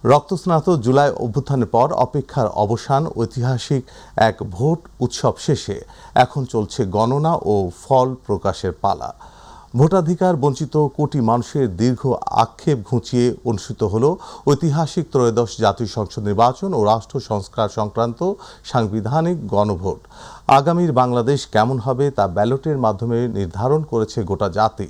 রক্তস্নাত জুলাই অভ্যুত্থানের পর অপেক্ষার অবসান, ঐতিহাসিক এক ভোট উৎসব শেষে এখন চলছে গণনা ও ফল প্রকাশের পালা। ভোটাধিকার বঞ্চিত কোটি মানুষের দীর্ঘ আক্ষেপ ঘুচিয়ে অনুষ্ঠিত হল ঐতিহাসিক ত্রয়োদশ জাতীয় সংসদ নির্বাচন ও রাষ্ট্র সংস্কার সংক্রান্ত সাংবিধানিক গণভোট। আগামীর বাংলাদেশ কেমন হবে তা ব্যালটের মাধ্যমে নির্ধারণ করেছে গোটা জাতি।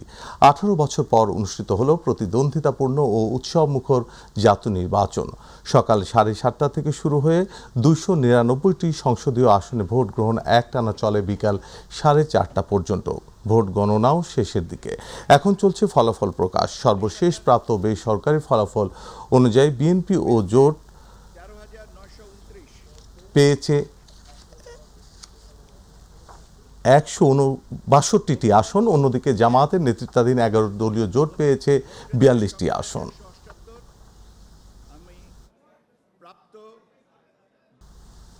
18 বছর পর অনুষ্ঠিত হল প্রতিদ্বন্দ্বিতাপূর্ণ ও উৎসবমুখর জাতীয় নির্বাচন। সকাল 7:30 থেকে শুরু হয়ে 299টি সংসদীয় আসনে ভোট গ্রহণ একটানা চলে বিকাল 4:30 পর্যন্ত। ভোট গণনাও শেষের দিকে। এখন চলছে ফলাফল প্রকাশ। সর্বশেষ প্রাপ্ত বেসরকারি ফলাফল অনুযায়ী বিএনপি ও জোট পেয়েছে 162টি আসন, অন্যদিকে জামায়াতের নেতৃত্বাধীন 11 দলীয় জোট পেয়েছে 42টি আসন।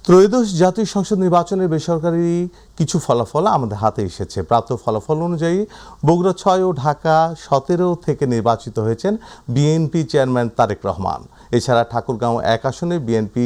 ত্রয়োদশ জাতীয় সংসদ নির্বাচনের বেসরকারি কিছু ফলাফল আমাদের হাতে এসেছে। প্রাপ্ত ফলাফল অনুযায়ী বগুড়া 6 ও ঢাকা 17 থেকে নির্বাচিত হয়েছেন বিএনপি চেয়ারম্যান তারেক রহমান। এছাড়া ঠাকুরগাঁও 1 আসনে বিএনপি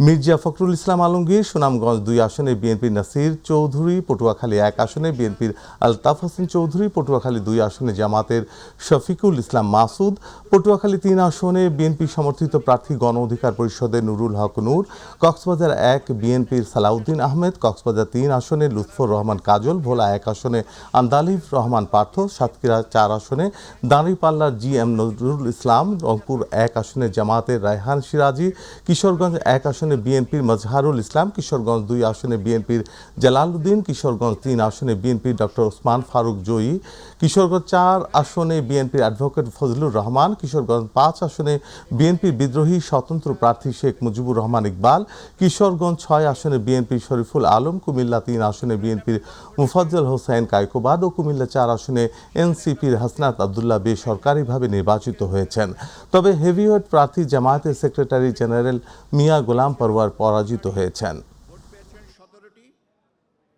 মির্জা ফখরুল ইসলাম আলমগীর, সুনামগঞ্জ 2 আসনে বিএনপির নাসির চৌধুরী, পটুয়াখালী 1 আসনে বিএনপির আলতাফ হোসেন চৌধুরী, পটুয়াখালী 2 আসনে জামাতের শফিকুল ইসলাম মাসুদ, পটুয়াখালী 3 আসনে বিএনপি সমর্থিত প্রার্থী গণ অধিকার পরিষদের নুরুল হক নূর, কক্সবাজার 1 বিএনপির সালাউদ্দিন আহমেদ, কক্সবাজার 3 আসনে লুৎফর রহমান কাজল, ভোলা 1 আসনে আন্দালিব রহমান পার্থ, সাতক্ষীরা 4 আসনে দাঁড়িপাল্লার GM নজরুল ইসলাম, রংপুর 1 আসনে জামাতের রায়হান সিরাজি, কিশোরগঞ্জ 1 আসনে বিএনপির মজহারুল ইসলাম, কিশোরগঞ্জ 2 আসনে বিএনপির জালালউদ্দিন, কিশোরগঞ্জ 3 আসনে বিএনপির ডক্টর ওসমান ফারুক জয়ী, কিশোরগঞ্জ 4 আসনে বিএনপির অ্যাডভোকেট ফজলুর রহমান, কিশোরগঞ্জ 5 আসনে বিএনপির বিদ্রোহী স্বতন্ত্র প্রার্থী শেখ মুজিবুর রহমান ইকবাল, কিশোরগঞ্জ 6 আসনে বিএনপির শরীফুল আলম, কুমিল্লা 3 আসনে বিএনপির মুফাজ্জল হোসেন কায়কোবাদ ও কুমিল্লা 4 আসনে এনসিপির হাসনাত আবদুল্লাহ বেসরকারিভাবে নির্বাচিত হয়েছেন। তবে হেভিওয়েট প্রার্থী জামায়াতের সেক্রেটারি জেনারেল মিয়া গোলাম পরওয়ার পরাজিত হয়েছেন।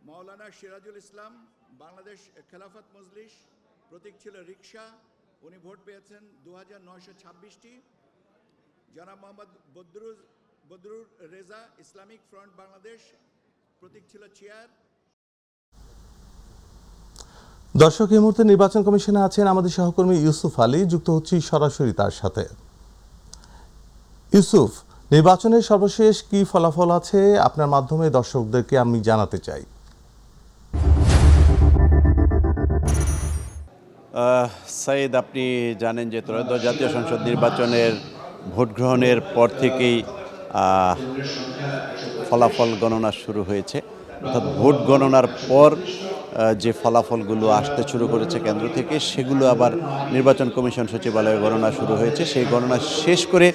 মাওলানা সিরাজুল ইসলাম, বাংলাদেশ খেলাফত মজলিস, প্রতীক ছিল রিকশা, উনি ভোট পেয়েছেন 2926টি। জনাব মোহাম্মদ বদরুর রেজা, ইসলামিক ফ্রন্ট বাংলাদেশ, প্রতীক ছিল চেয়ার। দর্শক, এই মুহূর্তে নির্বাচন কমিশনে আছেন আমাদের সহকর্মী ইউসুফ আলী। যুক্ত হচ্ছি সরাসরি তার সাথে। ইউসুফ, নির্বাচনের সর্বশেষ কি ফলাফল আছে আপনার মাধ্যমে দর্শকদেরকে আমি জানাতে চাই। সাইদ, আপনি জানেন যে ত্রয়োদশ জাতীয় সংসদ নির্বাচনের ভোট গ্রহণের পর থেকেই ফলাফল গণনা শুরু হয়েছে। অর্থাৎ ভোট গণনার পর যে ফলাফলগুলো আসতে শুরু করেছে কেন্দ্র থেকে, সেগুলো আবার নির্বাচন কমিশন সচিবালয়ে গণনা শুরু হয়েছে। সেই গণনা শেষ করে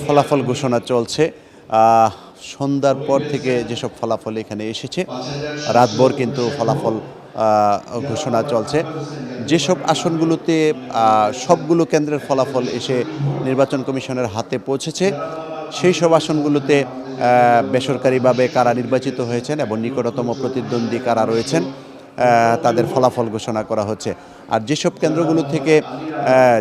ফলাফল ঘোষণা চলছে। সন্ধ্যার পর থেকে যেসব ফলাফল এখানে এসেছে, রাতভর কিন্তু ফলাফল ঘোষণা চলছে। যেসব আসনগুলোতে সবগুলো কেন্দ্রের ফলাফল এসে নির্বাচন কমিশনের হাতে পৌঁছেছে, সেই সব আসনগুলোতে বেসরকারিভাবে কারা নির্বাচিত হয়েছেন এবং নিকটতম প্রতিদ্বন্দ্বী কারা রয়েছেন তাদের ফলাফল ঘোষণা করা হচ্ছে। আর যেসব কেন্দ্রগুলো থেকে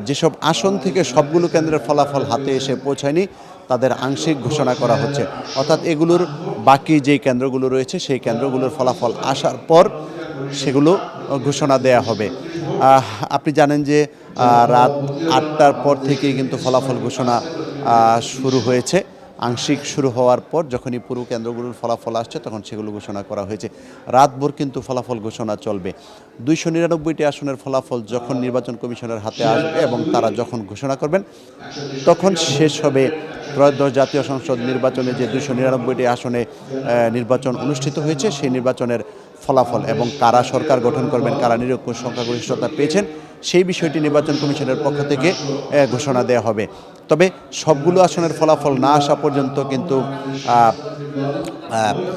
যেসব আসন থেকে সবগুলো কেন্দ্রের ফলাফল হাতে এসে পৌঁছায়নি, তাদের আংশিক ঘোষণা করা হচ্ছে। অর্থাৎ এগুলোর বাকি যেই কেন্দ্রগুলো রয়েছে, সেই কেন্দ্রগুলোর ফলাফল আসার পর সেগুলো ঘোষণা দেয়া হবে। আপনি জানেন যে রাত 8টার পর থেকেই কিন্তু ফলাফল ঘোষণা শুরু হয়েছে। আংশিক শুরু হওয়ার পর যখনই পুরো কেন্দ্রগুলোর ফলাফল আসছে, তখন সেগুলো ঘোষণা করা হয়েছে। রাতভর কিন্তু ফলাফল ঘোষণা চলবে। 299টি আসনের ফলাফল যখন নির্বাচন কমিশনের হাতে আসবে এবং তারা যখন ঘোষণা করবেন, তখন শেষ হবে ত্রয়োদশ জাতীয় সংসদ নির্বাচনে যে 299টি আসনে নির্বাচন অনুষ্ঠিত হয়েছে, সেই নির্বাচনের ফলাফল এবং কারা সরকার গঠন করবেন, কারা নিরঙ্কুশ সংখ্যাগরিষ্ঠতা পেয়েছেন, সেই বিষয়টি নির্বাচন কমিশনের পক্ষ থেকে ঘোষণা দেওয়া হবে। তবে সবগুলো আসনের ফলাফল না আসা পর্যন্ত কিন্তু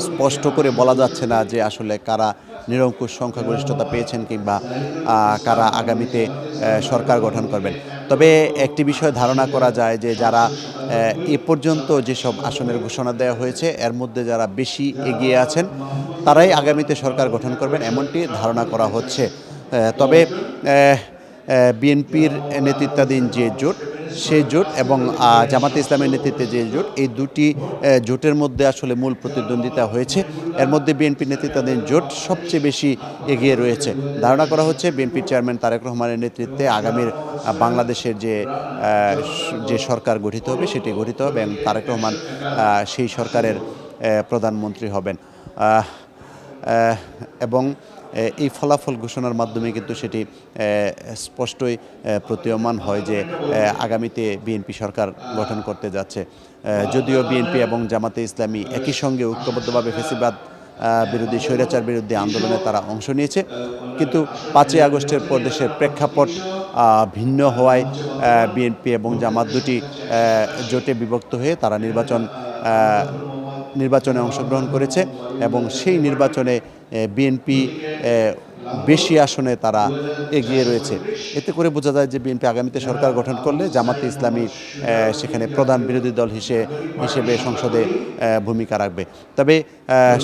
স্পষ্ট করে বলা যাচ্ছে না যে আসলে কারা নিরঙ্কুশ সংখ্যাগরিষ্ঠতা পেয়েছেন কিংবা কারা আগামীতে সরকার গঠন করবেন। তবে একটি বিষয় ধারণা করা যায় যে যারা এ পর্যন্ত যেসব আসনের ঘোষণা দেওয়া হয়েছে, এর মধ্যে যারা বেশি এগিয়ে আছেন তারাই আগামীতে সরকার গঠন করবেন, এমনটি ধারণা করা হচ্ছে। তবে বিএনপির নেতৃত্বাধীন যে জোট, সেই জোট এবং জামাতে ইসলামের নেতৃত্বে যে জোট, এই দুটি জোটের মধ্যে আসলে মূল প্রতিদ্বন্দ্বিতা হয়েছে। এর মধ্যে বিএনপির নেতৃত্বাধীন জোট সবচেয়ে বেশি এগিয়ে রয়েছে। ধারণা করা হচ্ছে বিএনপির চেয়ারম্যান তারেক রহমানের নেতৃত্বে আগামীর বাংলাদেশের যে সরকার গঠিত হবে সেটি গঠিত হবে এবং তারেক রহমান সেই সরকারের প্রধানমন্ত্রী হবেন এবং এই ফলাফল ঘোষণার মাধ্যমে কিন্তু সেটি স্পষ্টই প্রতীয়মান হয় যে আগামীতে বিএনপি সরকার গঠন করতে যাচ্ছে। যদিও বিএনপি এবং জামাতে ইসলামী একই সঙ্গে ঐক্যবদ্ধভাবে ফ্যাসিবাদ বিরোধী স্বৈরাচার বিরোধী আন্দোলনে তারা অংশ নিয়েছে, কিন্তু ৫ই আগস্টের পর দেশের প্রেক্ষাপট ভিন্ন হওয়ায় বিএনপি এবং জামাত দুটি জোটে বিভক্ত হয়ে তারা নির্বাচনে অংশগ্রহণ করেছে এবং সেই নির্বাচনে বিএনপি বেশি আসনে তারা এগিয়ে রয়েছে। এতে করে বোঝা যায় যে বিএনপি আগামীতে সরকার গঠন করলে জামাতে ইসলামী সেখানে প্রধান বিরোধী দল হিসেবে সংসদে ভূমিকা রাখবে। তবে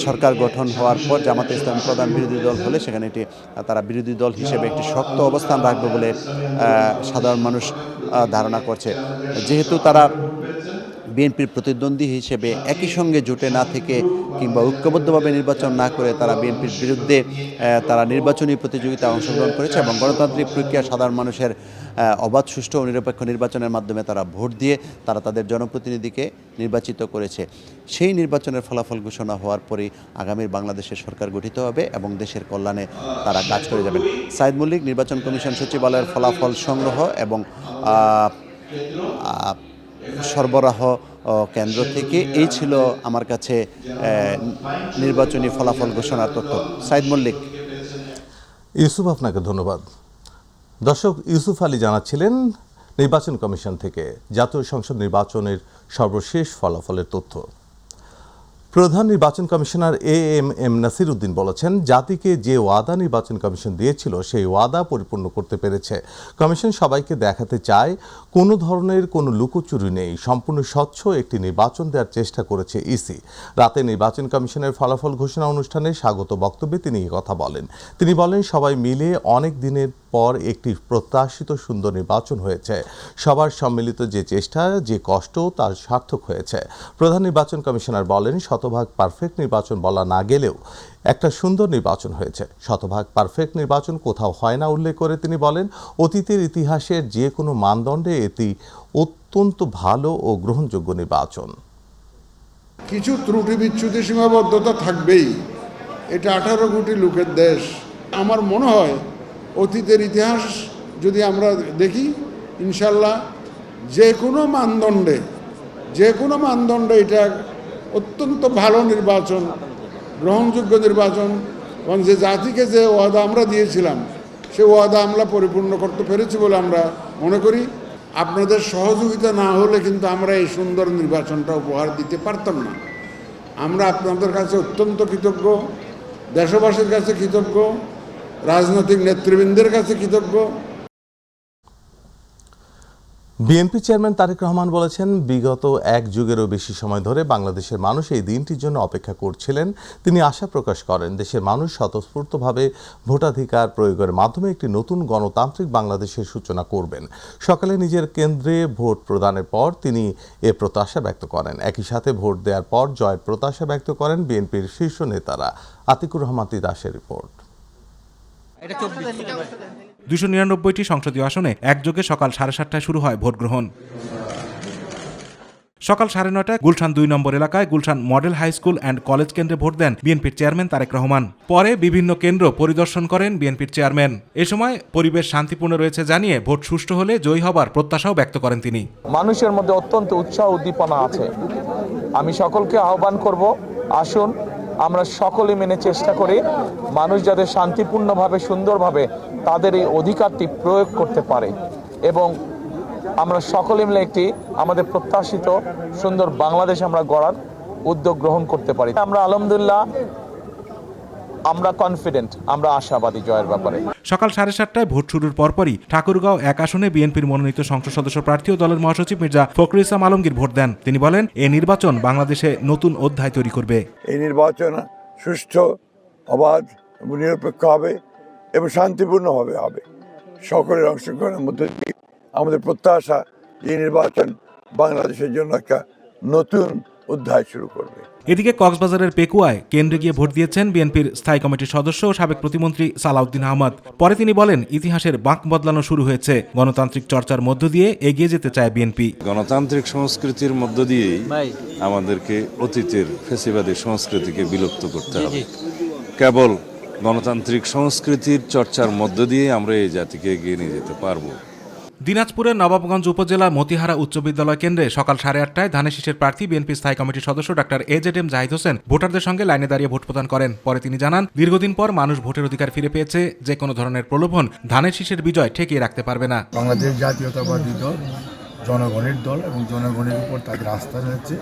সরকার গঠন হওয়ার পর জামাতে ইসলামী প্রধান বিরোধী দল হলে সেখানে তারা বিরোধী দল হিসেবে একটি শক্ত অবস্থান রাখবে বলে সাধারণ মানুষ ধারণা করছে। যেহেতু তারা বিএনপির প্রতিদ্বন্দ্বী হিসেবে একই সঙ্গে জোটে না থেকে কিংবা ঐক্যবদ্ধভাবে নির্বাচন না করে তারা বিএনপির বিরুদ্ধে তারা নির্বাচনী প্রতিযোগিতায় অংশগ্রহণ করেছে এবং গণতান্ত্রিক প্রক্রিয়া সাধারণ মানুষের অবাধ সুষ্ঠু ও নিরপেক্ষ নির্বাচনের মাধ্যমে তারা ভোট দিয়ে তারা তাদের জনপ্রতিনিধিকে নির্বাচিত করেছে। সেই নির্বাচনের ফলাফল ঘোষণা হওয়ার পরেই আগামীর বাংলাদেশের সরকার গঠিত হবে এবং দেশের কল্যাণে তারা কাজ করে যাবেন। সাইদ মল্লিক, নির্বাচন কমিশন সচিবালয়ের ফলাফল সংগ্রহ এবং সরবরাহ কেন্দ্র থেকে এই ছিল আমার কাছে নির্বাচনী ফলাফল ঘোষণার তথ্য। সাইদ মল্লিক। ইউসুফ, আপনাকে ধন্যবাদ। দর্শক, ইউসুফ আলী জানাচ্ছিলেন নির্বাচন কমিশন থেকে জাতীয় সংসদ নির্বাচনের সর্বশেষ ফলাফলের তথ্য। প্রধান নির্বাচন কমিশনার এএমএম নাসির উদ্দিন বলেছেন, জাতিকে যে ওয়াদা নির্বাচন কমিশন দিয়েছিল সেই ওয়াদা পরিপূর্ণ করতে পেরেছে। কমিশন সবাইকে দেখাতে চায় কোনো ধরনের কোনো লুকোচুরি নেই, সম্পূর্ণ স্বচ্ছ একটি নির্বাচন দেওয়ার চেষ্টা করেছে ইসি। রাতে নির্বাচন কমিশনের ফলাফল ঘোষণা অনুষ্ঠানে স্বাগত বক্তব্যে তিনি এই কথা বলেন। তিনি বলেন, সবাই মিলে অনেক দিনের পর একটি প্রত্যাশিত সুন্দর নির্বাচন হয়েছে। সবার সম্মিলিত যে চেষ্টা, যে কষ্ট, তার সার্থক হয়েছে। প্রধান নির্বাচন কমিশনার বলেন, শতভাগ পারফেক্ট নির্বাচন বলা না গেলেও একটা সুন্দর নির্বাচন হয়েছে। শতভাগ পারফেক্ট নির্বাচন কোথাও হয় না উল্লেখ করে তিনি বলেন, অতীতের ইতিহাসের যে কোনো মানদণ্ডে এটি অত্যন্ত ভালো ও গ্রহণযোগ্য নির্বাচন। কিছু ত্রুটি বিচ্যুতি সীমাবদ্ধতা থাকবেই, এটা 18 কোটি লোকের দেশ। আমার মনে হয় অতীতের ইতিহাস যদি আমরা দেখি, ইনশাল্লাহ যে কোনো মানদণ্ডে এটা অত্যন্ত ভালো নির্বাচন, গ্রহণযোগ্য নির্বাচন এবং যে জাতিকে যে ওয়াদা আমরা দিয়েছিলাম সে ওয়াদা আমরা পরিপূর্ণ করতে পেরেছি বলে আমরা মনে করি। আপনাদের সহযোগিতা না হলে কিন্তু আমরা এই সুন্দর নির্বাচনটা উপহার দিতে পারতাম না। আমরা আপনাদের কাছে অত্যন্ত কৃতজ্ঞ, দেশবাসীর কাছে কৃতজ্ঞ, রাজনৈতিক নেতৃবৃন্দের কাছে কৃতজ্ঞ। বিএনপি চেয়ারম্যান তারেক রহমান বলেছেন, বিগত এক যুগেরও বেশি সময় ধরে বাংলাদেশের মানুষ এই দিনটির জন্য অপেক্ষা করছিলেন। তিনি আশা প্রকাশ করেন, দেশের মানুষ স্বতঃস্ফূর্তভাবে ভোটাধিকার প্রয়োগের মাধ্যমে একটি নতুন গণতান্ত্রিক বাংলাদেশের সূচনা করবেন। সকালে নিজের কেন্দ্রে ভোট প্রদানের পর তিনি এ প্রত্যাশা ব্যক্ত করেন। একই সাথে ভোট দেওয়ার পর জয়ের প্রত্যাশা ব্যক্ত করেন বিএনপির শীর্ষ নেতারা। আতিকুর রহমান তিতাসের রিপোর্ট। 299টি সংসদীয় আসনে একযোগে সকাল 7:30টায় শুরু হয় ভোট গ্রহণ। সকাল 9:30টায় গুলশান 2 নম্বর এলাকায় Gulshan model high school and college কেন্দ্রে ভোট দেন বিএনপির চেয়ারম্যান তারেক রহমান। পরে বিভিন্ন কেন্দ্র পরিদর্শন করেন বিএনপির চেয়ারম্যান। এ সময় পরিবেশ শান্তিপূর্ণ রয়েছে জানিয়ে ভোট সুষ্ঠু হলে জয়ী হবার প্রত্যাশাও ব্যক্ত করেন তিনি। মানুষের মধ্যে অত্যন্ত উৎসাহ উদ্দীপনা আছে। আমি সকলকে আহ্বান করব, আসুন আমরা সকলে মেনে চেষ্টা করি মানুষ যাতে শান্তিপূর্ণভাবে সুন্দরভাবে তাদের এই অধিকারটি প্রয়োগ করতে পারে এবং আমরা সকলে মিলে একটি আমাদের প্রত্যাশিত সুন্দর বাংলাদেশ আমরা গড়ার উদ্যোগ গ্রহণ করতে পারি। আমরা আলহামদুলিল্লাহ আমরা কনফিডেন্ট, আমরা আশাবাদী জয়ের ব্যাপারে। সকাল 7:30টায় ভোট শুরুর পরপরই ঠাকুরগাঁও 1 আসনে বিএনপির মনোনীত সংসদ সদস্য প্রার্থী ও দলের মহাসচিব মির্জা ফখরুল ইসলাম আলমগীর ভোট দেন। তিনি বলেন, এই নির্বাচন বাংলাদেশে নতুন অধ্যায় তৈরি করবে। এই নির্বাচন সুষ্ঠু, অবাধ এবং নিরপেক্ষ হবে এবং শান্তিপূর্ণভাবে হবে। সকলের অংশগ্রহণের মধ্যে দিয়ে আমাদের প্রত্যাশা এই নির্বাচন বাংলাদেশের জন্য একটা নতুন অধ্যায় শুরু করবে। এদিকে কক্সবাজারের পেকুয়ায় কেন্দ্রে গিয়ে ভোট দিয়েছেন বিএনপির স্থায়ী কমিটির সদস্য ও সাবেক প্রতিমন্ত্রী সালাউদ্দিন আহমদ। পরে তিনি বলেন, ইতিহাসের বাঁক বদলানো শুরু হয়েছে, গণতান্ত্রিক চর্চার মধ্য দিয়ে এগিয়ে যেতে চায় বিএনপি। গণতান্ত্রিক সংস্কৃতির মধ্য দিয়েই আমাদেরকে অতীতের ফ্যাসিবাদী সংস্কৃতিকে বিলুপ্ত করতে হবে। কেবল গণতান্ত্রিক সংস্কৃতির চর্চার মধ্য দিয়ে আমরা এই জাতিকে এগিয়ে নিয়ে যেতে পারবো। দিনাজপুরের নবাবগঞ্জ উপজেলা মতিহারা উচ্চ বিদ্যালয় কেন্দ্রে সকাল 8:30টায় ধানের শীষের প্রার্থী বিএনপি স্থায়ী কমিটির সদস্য ডাক্তার AZM জাহিদ হোসেন ভোটারদের সঙ্গে লাইনে দাঁড়িয়ে ভোট প্রদান করেন। পরে তিনি জানান, দীর্ঘদিন পর মানুষ ভোটের অধিকার ফিরে পেয়েছে, যে কোনো ধরনের প্রলোভন ধানের শীষের বিজয় ঠেকিয়ে রাখতে পারবে না। বাংলাদেশ জাতীয়তাবাদী দল জনগণের দল এবং জনগণের উপর তাদের আস্থা রয়েছে।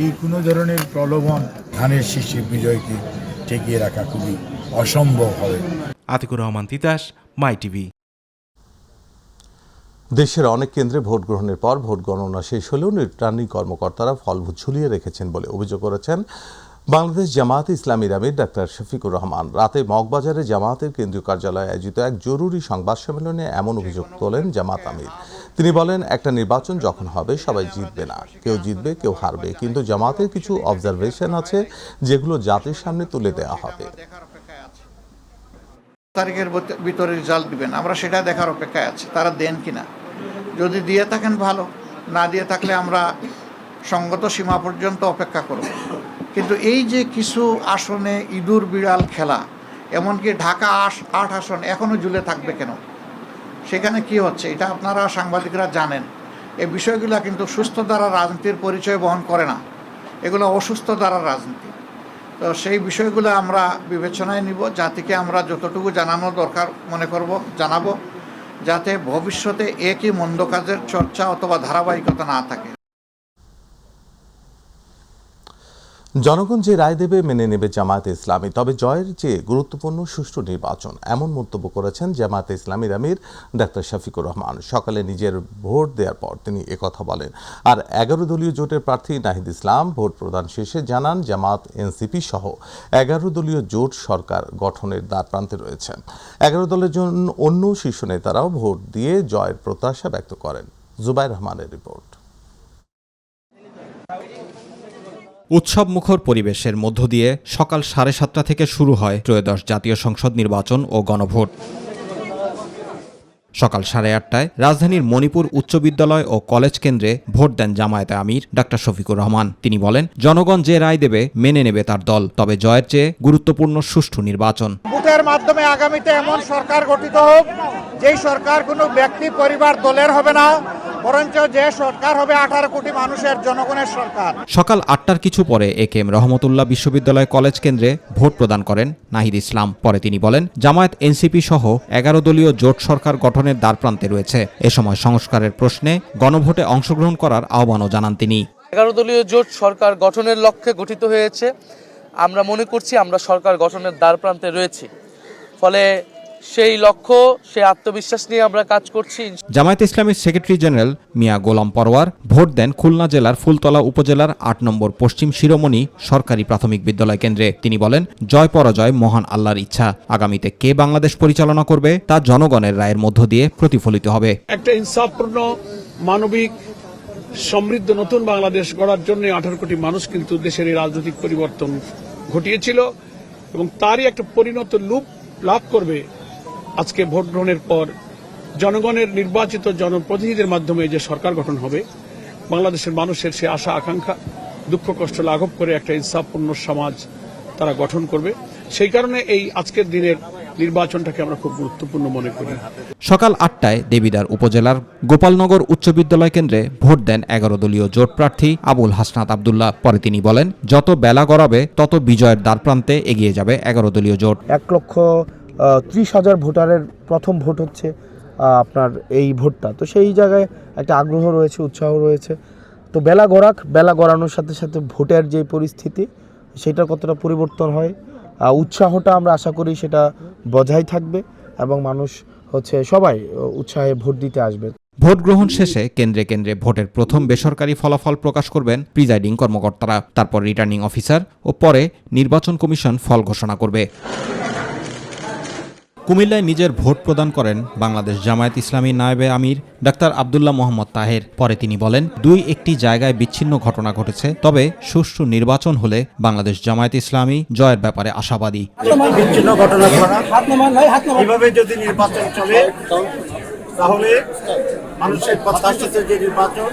এই কোনো ধরনের প্রলোভন ধানের শীষের বিজয়কে ঠেকিয়ে রাখা খুবই অসম্ভব হবে। আতিকুর রহমান তিতাস, মাই টিভি। দেশের অনেক কেন্দ্রে ভোট গ্রহণের পর ভোট গণনা শেষ হলেও রিটার্নিং কর্মকর্তারা ফল ঝুলিয়ে রেখেছেন বলে অভিযোগ করেছেন বাংলাদেশ জামায়াতে ইসলামীর আমির ডাক্তার শফিকুর রহমান। রাতে মগবাজারে জামায়াতের কেন্দ্রীয় কার্যালয়ে আয়োজিত এক জরুরি সংবাদ সম্মেলনে এমন অভিযোগ তোলেন জামায়াত আমির। তিনি বলেন, একটা নির্বাচন যখন হবে সবাই জিতবে না, কেউ জিতবে কেউ হারবে, কিন্তু জামায়াতের কিছু অবজারভেশন আছে যেগুলো জাতির সামনে তুলে দেওয়া হবে। তারিখের ভিতরে রেজাল্ট দিবেন, আমরা সেটা দেখার অপেক্ষায় আছি, তারা দেন কিনা। যদি দিয়ে থাকেন ভালো, না দিয়ে থাকলে আমরা সঙ্গত সীমা পর্যন্ত অপেক্ষা করব। কিন্তু এই যে কিছু আসনে ইঁদুর বিড়াল খেলা, এমনকি ঢাকা 8 আসন এখনও ঝুলে থাকবে কেন, সেখানে কি হচ্ছে এটা আপনারা সাংবাদিকরা জানেন। এই বিষয়গুলো কিন্তু সুস্থ ধারার রাজনীতির পরিচয় বহন করে না, এগুলো অসুস্থ ধারার রাজনীতি। তো সেই বিষয়গুলো আমরা বিবেচনায় নিব, জাতিকে আমরা যতটুকু জানানো দরকার মনে করব জানাবো, যাতে ভবিষ্যতে একই মন্দ কাজের চর্চা অথবা ধারাবাহিকতা না থাকে। জনগণ যে রায় দেবে মেনে নেবে জামায়াতে ইসলামী, তবে জয়ের চেয়ে গুরুত্বপূর্ণ সুষ্ঠু নির্বাচন, এমন মন্তব্য করেছেন জামায়াতে ইসলামীর আমির ডাক্তার শফিকুর রহমান। সকালে নিজের ভোট দেওয়ার পর তিনি একথা বলেন। আর 11 দলীয় জোটের প্রার্থী নাহিদ ইসলাম ভোট প্রদান শেষে জানান, জামায়াত এনসিপি সহ 11 দলীয় জোট সরকার গঠনের দ্বারপ্রান্তে রয়েছে। 11 দলের জন্য অন্য শীর্ষ নেতারাও ভোট দিয়ে জয়ের প্রত্যাশা ব্যক্ত করেন। জুবাইর রহমানের রিপোর্ট। উৎসবমুখর পরিবেশের মধ্য দিয়ে সকাল 7:30 থেকে শুরু হয় ত্রয়োদশ জাতীয় সংসদ নির্বাচন ও গণভোট। সকাল 8:30টায় রাজধানীর মণিপুর উচ্চ বিদ্যালয় ও কলেজ কেন্দ্রে ভোট দেন জামায়াতে আমির ডাক্তার শফিকুর রহমান। তিনি বলেন, জনগণ যে রায় দেবে মেনে নেবে তার দল, তবে জয়ের চেয়ে গুরুত্বপূর্ণ সুষ্ঠু নির্বাচন। ভোটের মাধ্যমে আগামীতে এমন সরকার গঠিত হোক, যেই সরকার কোনো ব্যক্তি পরিবার দলের হবে না, বরঞ্চ যে সরকার হবে 18 কোটি মানুষের জনগণের সরকার। সকাল 8টার কিছু পরে একেএম রহমতুল্লাহ বিশ্ববিদ্যালয় কলেজ কেন্দ্রে ভোট প্রদান করেন নাহিদ ইসলাম। পরে তিনি বলেন, জামায়াত এনসিপি সহ 11 দলীয় জোট সরকার গঠনের দ্বারপ্রান্তে রয়েছে। এ সময় সংস্কারের প্রশ্নে গণভোটে অংশগ্রহণ করার আহ্বানও জানান তিনি। 11 দলীয় জোট সরকার গঠনের লক্ষ্যে গঠিত হয়েছে। আমরা মনে করছি আমরা সরকার গঠনের দ্বারপ্রান্তে রয়েছি, ফলে সেই লক্ষ্য, সেই আত্মবিশ্বাস নিয়ে আমরা কাজ করছি। জামায়াত ইসলামীর সেক্রেটারি জেনারেল মিয়া গোলাম পরওয়ার ভোট দেন খুলনা জেলার ফুলতলা উপজেলার 8 নম্বর পশ্চিম শিরোমণি সরকারি প্রাথমিক বিদ্যালয় কেন্দ্রে। তিনি বলেন, জয় পরাজয় মহান আল্লাহর ইচ্ছা, আগামীতে কে বাংলাদেশ পরিচালনা করবে তা জনগণের রায়ের মধ্য দিয়ে প্রতিফলিত হবে। একটা ইনসাফপূর্ণ, মানবিক, সমৃদ্ধ নতুন বাংলাদেশ গড়ার জন্য 18 কোটি মানুষ কিন্তু দেশের এই রাজনৈতিক পরিবর্তন ঘটিয়েছিল এবং তারই একটা পরিণত রূপ লাভ করবে আজকে ভোট গ্রহণের পর জনগণের নির্বাচিত জনপ্রতিনিধিদের মাধ্যমে যে সরকার গঠন হবে। বাংলাদেশের মানুষের সে আশা আকাঙ্ক্ষা, দুঃখ কষ্ট লাঘব করে একটা ইনসাফপূর্ণ সমাজ তারা গঠন করবে। সেই কারণে এই আজকের দিনের নির্বাচনটাকে আমরা খুব গুরুত্বপূর্ণ মনে করি। সকাল 8টায় দেবিদ্বার উপজেলার গোপালনগর উচ্চ বিদ্যালয় কেন্দ্রে ভোট দেন 11 দলীয় জোট প্রার্থী আবুল হাসনাত আব্দুল্লাহ। পরে তিনি বলেন, যত বেলা গড়াবে তত বিজয়ের দ্বারপ্রান্তে এগিয়ে যাবে 11 দলীয় জোট। 1,30,000 ভোটারের প্রথম ভোট হচ্ছে আপনার এই ভোটটা, তো সেই জায়গায় একটা আগ্রহ রয়েছে, উৎসাহ রয়েছে। তো বেলা গড়ানোর সাথে সাথে ভোটের যে পরিস্থিতি সেটা কতটা পরিবর্তন হয়, উৎসাহটা আমরা আশা করি সেটা বজায় থাকবে এবং মানুষ সবাই উৎসাহে ভোট দিতে আসবে। ভোট গ্রহণ শেষে কেন্দ্রে কেন্দ্রে ভোটের প্রথম বেসরকারি ফলাফল প্রকাশ করবেন প্রিজাইডিং কর্মকর্তারা, তারপর রিটার্নিং অফিসার ও পরে নির্বাচন কমিশন ফল ঘোষণা করবে। কুমিল্লায় নিজের ভোট প্রদান করেন বাংলাদেশ জামায়াত ইসলামী নায়েবে আমির ডাক্তার আব্দুল্লাহ মোহাম্মদ তাহের। পরে তিনি বলেন, 2-1টি জায়গায় বিচ্ছিন্ন ঘটনা ঘটেছে, তবে সুষ্ঠু নির্বাচন হলে বাংলাদেশ জামায়াত ইসলামী জয়ের ব্যাপারে আশাবাদী। বিচ্ছিন্ন ঘটনা এভাবে যদি নির্বাচন চলে তাহলে মানুষের প্রত্যাশিত যে নির্বাচন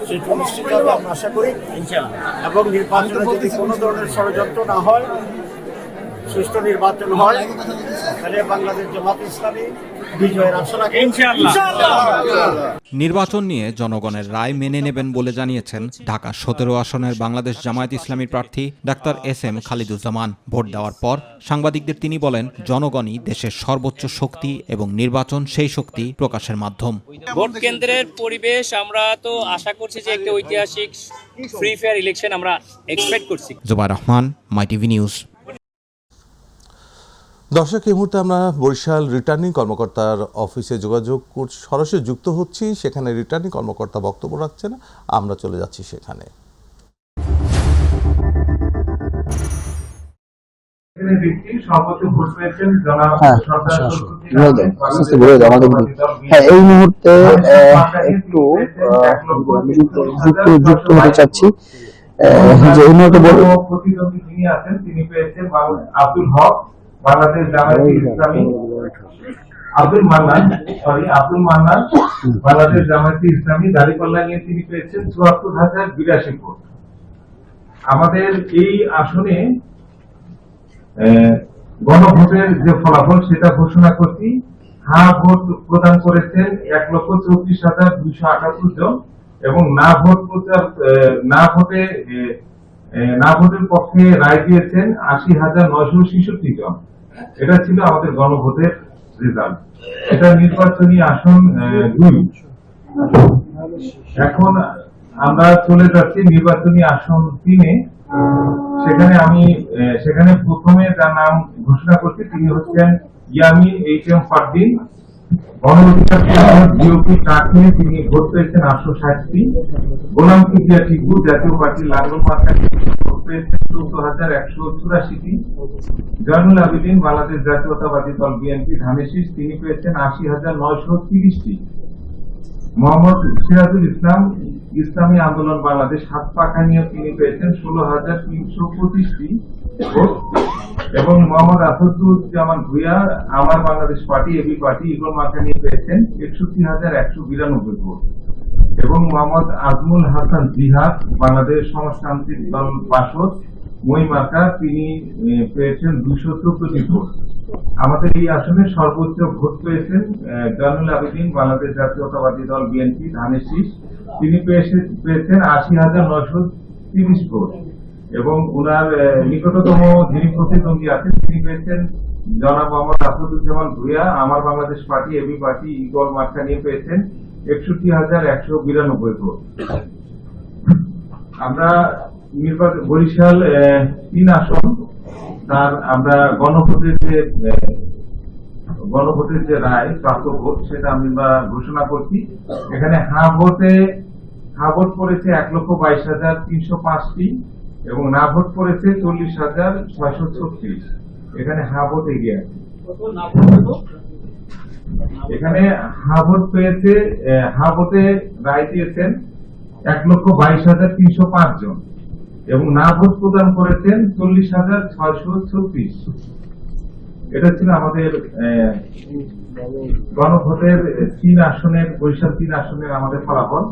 সেটা নিশ্চিত হবে আমরা আশা করি এবং নির্বাচনে যদি কোনো ধরনের ষড়যন্ত্র না হয়, সুষ্ঠু নির্বাচন হয়, তাহলে বাংলাদেশ জামায়াত ইসলামী বিজয়ের আশা রাখে ইনশাআল্লাহ। নির্বাচন নিয়ে জনগণের রায় মেনে নেবেন বলে জানিয়েছেন ঢাকা 17 আসনের বাংলাদেশ জামায়াত ইসলামীর প্রার্থী ডাক্তার SM খালিদুজ্জামান। ভোট দেওয়ার পর সাংবাদিকদের তিনি বলেন, জনগণই দেশের সর্বোচ্চ শক্তি এবং নির্বাচন সেই শক্তি প্রকাশের মাধ্যম। ভোট কেন্দ্রের পরিবেশ আমরা তো আশা করছি যে একটা ঐতিহাসিক ফ্রি ফেয়ার ইলেকশন আমরা এক্সপেক্ট করছি। Zubair Rahman, My TV news. দর্শক, এই মুহূর্তে আমরা বরিশাল রিটার্নিং কর্মকর্তার অফিসে সরাসরি যুক্ত হচ্ছি। সেখানে রিটার্নিং কর্মকর্তা বক্তব্য রাখছেন, আমরা চলে যাচ্ছি সেখানে। এই মুহূর্তে একটু যুক্ত হতে চাচ্ছি যে এই মুহূর্তে প্রতিদ্বন্দ্বী যিনি আছেন তিনি পেয়েছেন আব্দুল হক, বাংলাদেশ জামায়াত ইসলামী, আব্দুল মান্নান বাংলাদেশ জামায়াত ইসলামী দাঁড়িপাল্লা নিয়ে তিনি পেয়েছেন ৭৪,০৮২ ভোট। আমাদের এই আসনে গণভোটের যে ফলাফল সেটা ঘোষণা করছি। হ্যাঁ ভোট প্রদান করেছেন ১,৩৪,২৭৮ জন এবং না ভোটের পক্ষে রায় দিয়েছেন ৮০,৯৬৬ জন। এটা ছিল আমাদের গণভোটের রেজাল্ট। এটা নির্বাচনী আসন 2। এখন আমরা চলে যাচ্ছি নির্বাচনী আসন 3-এ। সেখানে প্রথমে যার নাম ঘোষণা করছি তিনি হচ্ছেন ইয়ামিন HM ফারদিন, গণঅধিকার বিওপি ট্রাক নিয়ে তিনি ভোট পেয়েছেন ৮৬০টি। গোলাম কিবরিয়া টিপু, জাতীয় পার্টির লাঙ্গল মার্কা ভোট পেয়েছেন ১৪,১৮৪টি। জয়নুল আবেদিন, বাংলাদেশ জাতীয়তাবাদী দল বিএনপি ধানেশীষ, তিনি পেয়েছেন ৮০,৯৩০টি। মোহাম্মদ সিরাজুল ইসলাম, ইসলামী আন্দোলন বাংলাদেশ হাত পাখা নিয়ে তিনি পেয়েছেন ১৬,৩২৫টি ভোট এবং Mohammad Asaduzzaman Bhuiyan, Amar Bangladesh party AB party eagle মার্কা নিয়ে পেয়েছেন ৬১,১৯২ ভোট এবং মোহাম্মদ আজমুল হাসান জিহাদ, বাংলাদেশ সমাজতান্ত্রিক দল বাসদ মই মার্কা, তিনি পেয়েছেন ২১৪টি ভোট। আমাদের এই আসনে সর্বোচ্চ ভোট পেয়েছেন জয়নুল আবেদিন, বাংলাদেশ জাতীয়তাবাদী দল বিএনপি ধানেশীষ, তিনি পেয়েছেন ৮০,৯৩০ ভোট এবং উনার নিকটতম যিনি প্রতিদ্বন্দ্বী আছেন তিনি পেয়েছেন জনাব Mohammad Asaduzzaman Bhuiyan, Amar Bangladesh party AB party eagle মার্কা নিয়ে পেয়েছেন ৬১,১৯২ ভোট। আমরা বরিশাল 3 আসন তার আমরা গণভোটের যে রায় প্রাপ্ত ভোট সেটা আমরা ঘোষণা করছি। এখানে হ্যাঁ ভোট পড়েছে ১,২২,৩০৫টি এবং না ভোট পড়েছে ৪০,৬৩৬। এখানে হ্যাঁ ভোট এগিয়ে আছে। এখানে হ্যাঁ ভোট পেয়েছে, হ্যাঁ ভোটে রায় দিয়েছেন ১,২২,৩০৫ জন এবং না ভোট প্রদান করেছেন ৪০,৬৩৬। এটা ছিল আমাদের গণভোটের 3 আসনের, বরিশাল 3 আসনের আমাদের ফলাফল।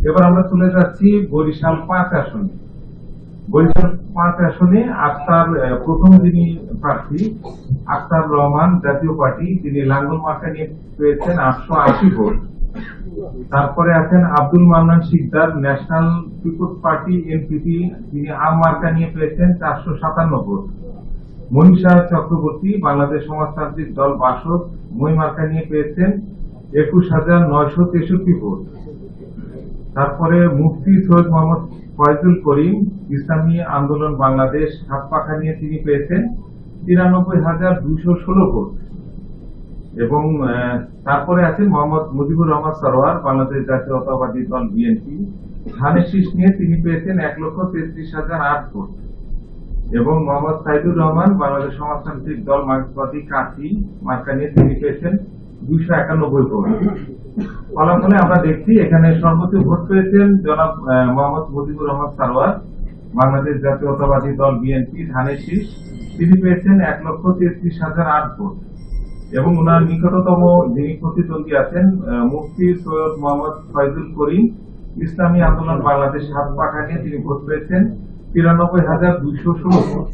এবার আমরা চলে যাচ্ছি বরিশাল 5 আসনে। বরিশাল 5 আসনে প্রথম যিনি প্রার্থী আখতার রহমান, জাতীয় পার্টি, তিনি লাঙ্গল মার্কা নিয়ে পেয়েছেন ৮৮০ ভোট। তারপরে আছেন Abdul Mannan Sikder, national people's party NPP, তিনি আম মার্কা নিয়ে পেয়েছেন ৪৫৭ ভোট। মনীষা চক্রবর্তী, বাংলাদেশ সমাজতান্ত্রিক দল বাসদ, মই মার্কা নিয়ে পেয়েছেন ২১,৯৬৩ ভোট। তারপরে মুফতি সৈয়দ মোহাম্মদ ফয়জুল করিম, ইসলামী আন্দোলন বাংলাদেশ হাত পাখা নিয়ে তিনি পেয়েছেন ৯৩,২১৬ ভোট এবং তারপরে আছেন মোহাম্মদ মুজিবুর রহমান সরোয়ার, বাংলাদেশ জাতীয়তাবাদী দল বিএনপি ধানেশীষ নিয়ে তিনি পেয়েছেন ১,৩৩,০০৮ ভোট এবং মোহাম্মদ সাইদুর রহমান বাংলাদেশ সমাজতান্ত্রিক দল মার্ক্সবাদী কাঠি মার্কা নিয়ে তিনি পেয়েছেন 291 ভোট। ফলাফলে আমরা দেখছি এখানে সর্বোচ্চ ভোট পেয়েছেন জনাব মোহাম্মদ মুজিবুর রহমান সারোয়ার বাংলাদেশ জাতীয়তাবাদী দল বিএনপি ধানের শীষ, তিনি পেয়েছেন 1,33,008 ভোট। এবং ওনার নিকটতম যিনি প্রতিদ্বন্দ্বী আছেন মুফতি সৈয়দ মোহাম্মদ ফয়জুল করিম ইসলামী আন্দোলন বাংলাদেশ হাত পাখা নিয়ে তিনি ভোট পেয়েছেন 93,216 ভোট।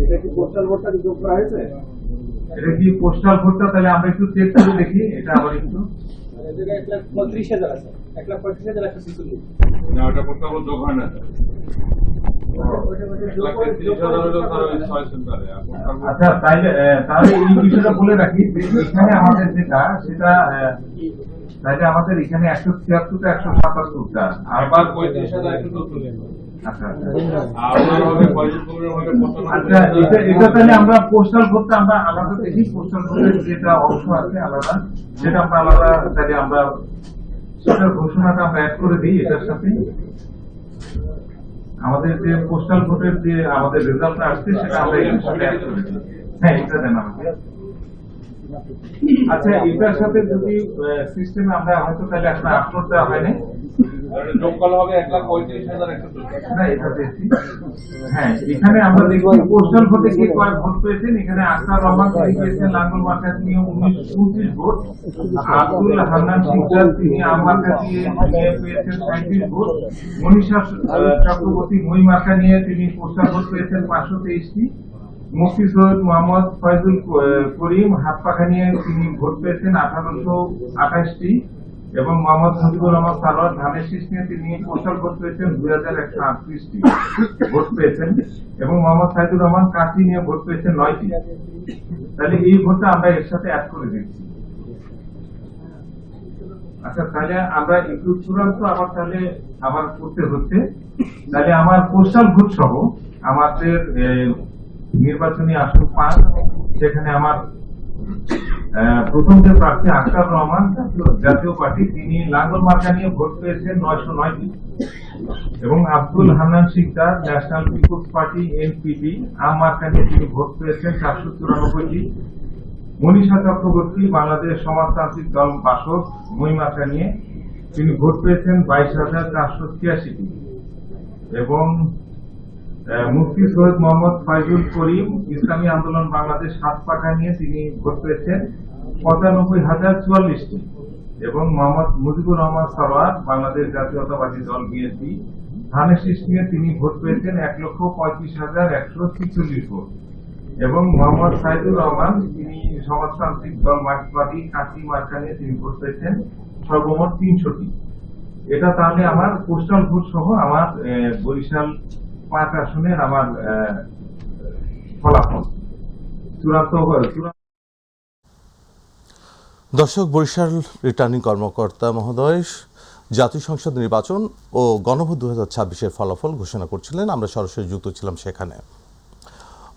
এটা কি পোস্টাল ভোটটা যোগ করা হয়েছে? এটা কি পোস্টাল ভোটটা? তাহলে আমরা একটু চেক করে দেখি এটা আবার একটু। এটা 35,000 আছে, 1,35,146 না, ওটা পোস্টাল ভোট যোগ হয় না। আচ্ছা, তাহলে এই বিষয়টা বলে রাখি, এখানে আমাদের যেটা সেটা তাহলে আমাদের এখানে 176টা 177টা আবার 35,000 আচ্ছা, এটা তাহলে আমরা পোস্টাল ভোটটা আমরা আলাদা দেখি, পোস্টাল ভোটের যেটা অংশ আছে আলাদা, যেটা আমরা আলাদা তাহলে আমরা সেটার ঘোষণাটা আমরা অ্যাড করে দিই এটার সাথে। আমাদের যে পোস্টাল ভোটের যে আমাদের রেজাল্ট আসছে সেটা আমরা এর সাথে অ্যাড করে দিই। হ্যাঁ, এটা দেন আমাকে। আচ্ছা, এটার সাথে যদি সিস্টেমে আমরা হয়তো তাহলে একটা আপলোড দেওয়া হয়নি, যোগফল হবে 1,35,100। হ্যাঁ, এখানে আমরা দেখি পোস্টাল ভোটে কে কয় ভোট পেয়েছেন। এখানে আখতার রহমান তিনি পেয়েছেন লাঙ্গল মার্কা নিয়ে 29 ভোট, আব্দুল হান্নান শিকদার তিনি আম মার্কা দিয়ে পেয়েছেন 37 ভোট, মনীষা চক্রবর্তী মই মার্কা নিয়ে তিনি পোস্টাল ভোট পেয়েছেন 523টি, মুফতি সৈয়দ মোহাম্মদ ফয়জুল করিম হাত পাখা নিয়ে তিনি ভোট পেয়েছেন 1828টি, এবং মোহাম্মদ মুজিবুর রহমান সারোয়ার ধানের শীষ নিয়ে তিনি পোস্টাল ভোট পেয়েছেন 2,138টি ভোট পেয়েছেন, এবং মোহাম্মদ সাইদুর রহমান কাঠি নিয়ে ভোট পেয়েছেন 9টি। তাহলে এই ভোটটা আমরা এর সাথে অ্যাড করে দিচ্ছি। আচ্ছা, তাহলে আমরা একটু চূড়ান্ত আবার তাহলে আবার করতে হচ্ছে। তাহলে আমার পোস্টাল ভোট সহ আমাদের নির্বাচনী আসন 5, সেখানে আমার প্রথম যে প্রার্থী আখতার রহমান জাতীয় পার্টি তিনি লাঙ্গল মার্কা নিয়ে ভোট পেয়েছেন 909টি, এবং Abdul Hannan Sikder national people's party NPP আম মার্কা নিয়ে তিনি ভোট পেয়েছেন 494টি, মনীষা চক্রবর্তী বাংলাদেশ সমাজতান্ত্রিক দল বাসদ মই মার্কা নিয়ে তিনি ভোট পেয়েছেন 22,486টি, এবং মুফতি সৈয়দ মোহাম্মদ ফয়জুল করিম ইসলামী আন্দোলন বাংলাদেশ হাত পাখা নিয়ে তিনি ভোট পেয়েছেন 95,044টি, এবং মোহাম্মদ মুজিবুর রহমান সারোয়ার বাংলাদেশ জাতীয়তাবাদী দল বিএনপি ধানের শীষ নিয়ে তিনি ভোট পেয়েছেন 1,35,146 ভোট, এবং মোহাম্মদ সাইদুর রহমান তিনি সমাজতান্ত্রিক দল মার্ক্সবাদী কাঠি মার্কা নিয়ে তিনি ভোট পেয়েছেন সর্বমোট 300টি। এটা তাহলে আমার পোস্টাল ভোট সহ আমার বরিশাল 5 আসনের আমার ফলাফল চূড়ান্ত। দর্শক, বরিশাল রিটার্নিং কর্মকর্তা মহোদয় জাতীয় সংসদ নির্বাচন ও গণভোট 2026-এর ফলাফল ঘোষণা করছিলেন। আমরা সরাসরি যুক্ত ছিলাম সেখানে।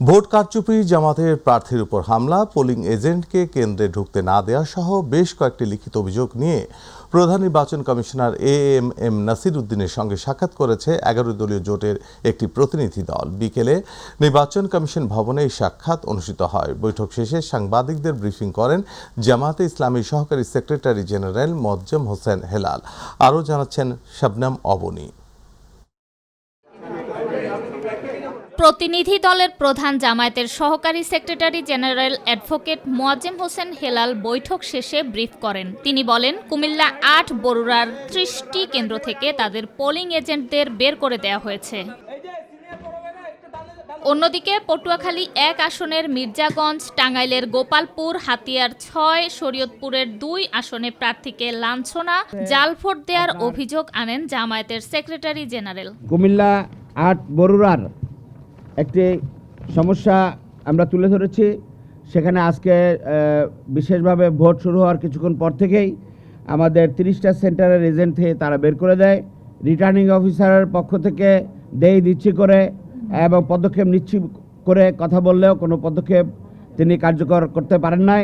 ভোট কারচুপি, জামাতের প্রার্থীর উপর হামলা, পোলিং এজেন্টকে কেন্দ্রে ঢুকতে না দেওয়া সহ বেশ কয়েকটি লিখিত অভিযোগ নিয়ে প্রধান নির্বাচন কমিশনার এএমএম নাসির উদ্দিনের সঙ্গে সাক্ষাৎ করেছে 11 দলীয় জোটের একটি প্রতিনিধি দল। বিকেলে নির্বাচন কমিশন ভবনে এই সাক্ষাৎ অনুষ্ঠিত হয়। বৈঠক শেষে সাংবাদিকদের ব্রিফিং করেন জামায়াতে ইসলামীর সহকারী সেক্রেটারি জেনারেল মোয়াজ্জেম হোসেন হেলাল। আরও জানাচ্ছেন শবনম অবনী। প্রতিনিধি দলের প্রধান জামায়াতের সহকারী secretary general advocate Moazzem Hossain Helal বৈঠক শেষে ব্রিফ করেন। তিনি বলেন, কুমিল্লা 8 বরুড়ার 30টি কেন্দ্র থেকে তাদের পোলিং এজেন্টদের বের করে দেওয়া হয়েছে। অন্যদিকে পটুয়াখালী 1 আসনের মির্জাগঞ্জ, টাঙ্গাইলের গোপালপুর, হাতিয়ার 6, শরীয়তপুরের 2 আসনে প্রার্থীকে লাঞ্ছনা, জাল ভোট দেওয়ার অভিযোগ আনেন জামায়াতের সেক্রেটারি জেনারেল। কুমিল্লা 8 বরুড়ার একটি সমস্যা আমরা তুলে ধরেছি। সেখানে আজকে বিশেষভাবে ভোট শুরু হওয়ার কিছুক্ষণ পর থেকেই আমাদের 30টা সেন্টারের এজেন্ট থেকে তারা বের করে দেয়। রিটার্নিং অফিসারের পক্ষ থেকে দেই দিচ্ছি করে এবং পদক্ষেপ নিচ্ছি করে কথা বললেও কোনো পদক্ষেপ তিনি কার্যকর করতে পারেন নাই।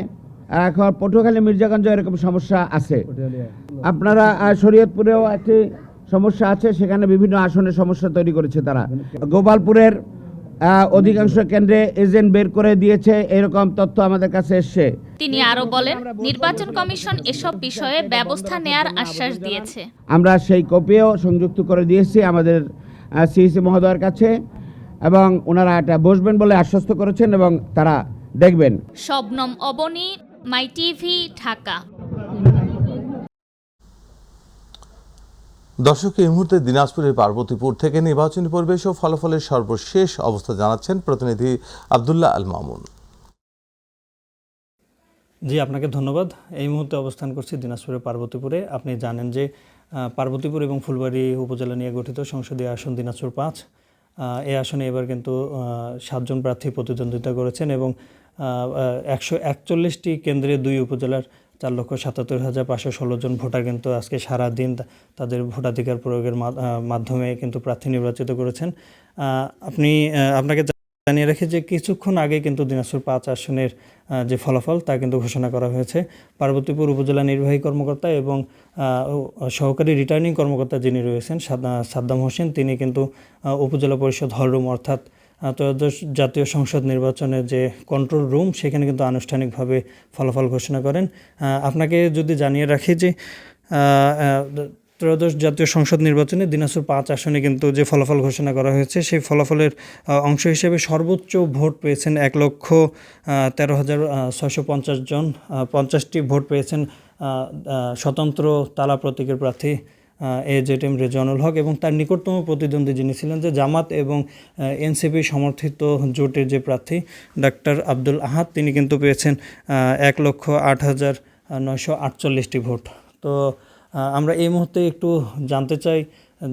এখন পটুয়াখালী মির্জাগঞ্জ এরকম সমস্যা আছে। আপনারা শরীয়তপুরেও একটি সমস্যা আছে, সেখানে বিভিন্ন আসনের সমস্যা তৈরি করেছে তারা। গোপালপুরের অধিকাংশ কেন্দ্রে এজেন্ট বের করে দিয়েছে, এরকম তথ্য আমাদের কাছে এসছে। তিনি আরো বলেন, নির্বাচন কমিশন এসব বিষয়ে ব্যবস্থা নেয়ার আশ্বাস দিয়েছে। আমরা সেই কপিও সংযুক্ত করে দিয়েছি আমাদের সিইসি মহোদয়ের কাছে, এবং ওনারা এটা বসবেন বলে আশ্বস্ত করেছেন এবং তারা দেখবেন। শবনম অবনী, মাই টিভি, ঢাকা। দর্শক, এই মুহূর্তে দিনাজপুরের পার্বতীপুর থেকে নির্বাচনী পরিবেশ ও ফলাফলের সর্বশেষ অবস্থা জানাচ্ছেন প্রতিনিধি আব্দুল্লাহ আল মামুন। জি, আপনাকে ধন্যবাদ। এই মুহূর্তে অবস্থান করছি দিনাজপুরের পার্বতীপুরে। আপনি জানেন যে পার্বতীপুর এবং ফুলবাড়ী উপজেলা নিয়ে গঠিত সংসদীয় আসন দিনাজপুর ৫। এই আসনে এবার কিন্তু ৭ জন প্রার্থী প্রতিদ্বন্দ্বিতা করেছেন এবং ১৪১টি কেন্দ্রে ২ উপজেলার ৪,৭৭,৫১৬ জন ভোটার কিন্তু আজকে সারা দিন তাদের ভোটাধিকার প্রয়োগের মাধ্যমে কিন্তু প্রার্থী নির্বাচিত করেছেন। আপনাকে জানিয়ে রাখি যে কিছুক্ষণ আগে কিন্তু দিনাজপুর ৫ আসনের যে ফলাফল তা কিন্তু ঘোষণা করা হয়েছে। পার্বতীপুর উপজেলা নির্বাহী কর্মকর্তা এবং সহকারী রিটার্নিং কর্মকর্তা যিনি রয়েছেন সাদ্দাম হোসেন, তিনি কিন্তু উপজেলা পরিষদ হলরুম অর্থাৎ ত্রয়োদশ জাতীয় সংসদ নির্বাচনের যে কন্ট্রোল রুম, সেখানে কিন্তু আনুষ্ঠানিকভাবে ফলাফল ঘোষণা করেন। আপনাকে যদি জানিয়ে রাখি যে ত্রয়োদশ জাতীয় সংসদ নির্বাচনে দিনাজপুর ৫ আসনে কিন্তু যে ফলাফল ঘোষণা করা হয়েছে, সেই ফলাফলের অংশ হিসেবে সর্বোচ্চ ভোট পেয়েছেন ১,১৩,৬৫০ জন। ৫০টি ভোট পেয়েছেন স্বতন্ত্র তালা প্রতীকের প্রার্থী AJM রেজওয়ানুল হক এবং তার নিকটতম প্রতিদ্বন্দ্বী যিনি ছিলেন যে জামাত এবং এনসিপি সমর্থিত জোটের যে প্রার্থী ডাক্তার আব্দুল আহাদ, তিনি কিন্তু পেয়েছেন ১,০৮,৯৪৮টি ভোট। তো আমরা এই মুহূর্তে একটু জানতে চাই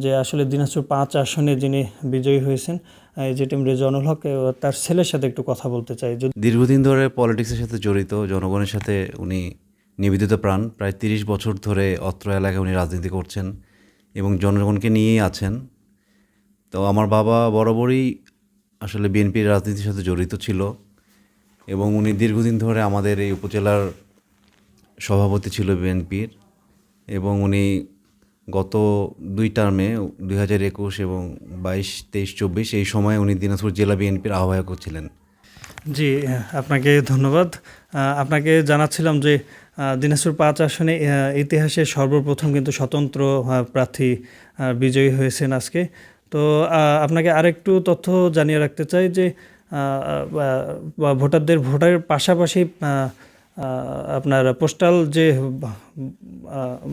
যে আসলে দিনাজপুর ৫ আসনে যিনি বিজয়ী হয়েছেন AJM রেজওয়ানুল হক, তার ছেলের সাথে একটু কথা বলতে চাই। দীর্ঘদিন ধরে পলিটিক্সের সাথে জড়িত, জনগণের সাথে উনি নিবেদিত প্রাণ। প্রায় ৩০ বছর ধরে অত্র এলাকায় উনি রাজনীতি করছেন এবং জনগণকে নিয়েই আছেন। তো আমার বাবা বরাবরই আসলে বিএনপির রাজনীতির সাথে জড়িত ছিল এবং উনি দীর্ঘদিন ধরে আমাদের এই উপজেলার সভাপতি ছিল বিএনপির, এবং উনি গত ২ টার্মে ২০২১ এবং ২২, ২৩, ২৪ এই সময় উনি দিনাজপুর জেলা বিএনপির আহ্বায়কও ছিলেন। জি, আপনাকে ধন্যবাদ। আপনাকে জানাচ্ছিলাম যে দিনাজপুর ৫ আসনে ইতিহাসে সর্বপ্রথম কিন্তু স্বতন্ত্র প্রার্থী বিজয়ী হয়েছেন আজকে। তো আপনাকে আরেকটু তথ্য জানিয়ে রাখতে চাই যে ভোটারের পাশাপাশি আপনার পোস্টাল যে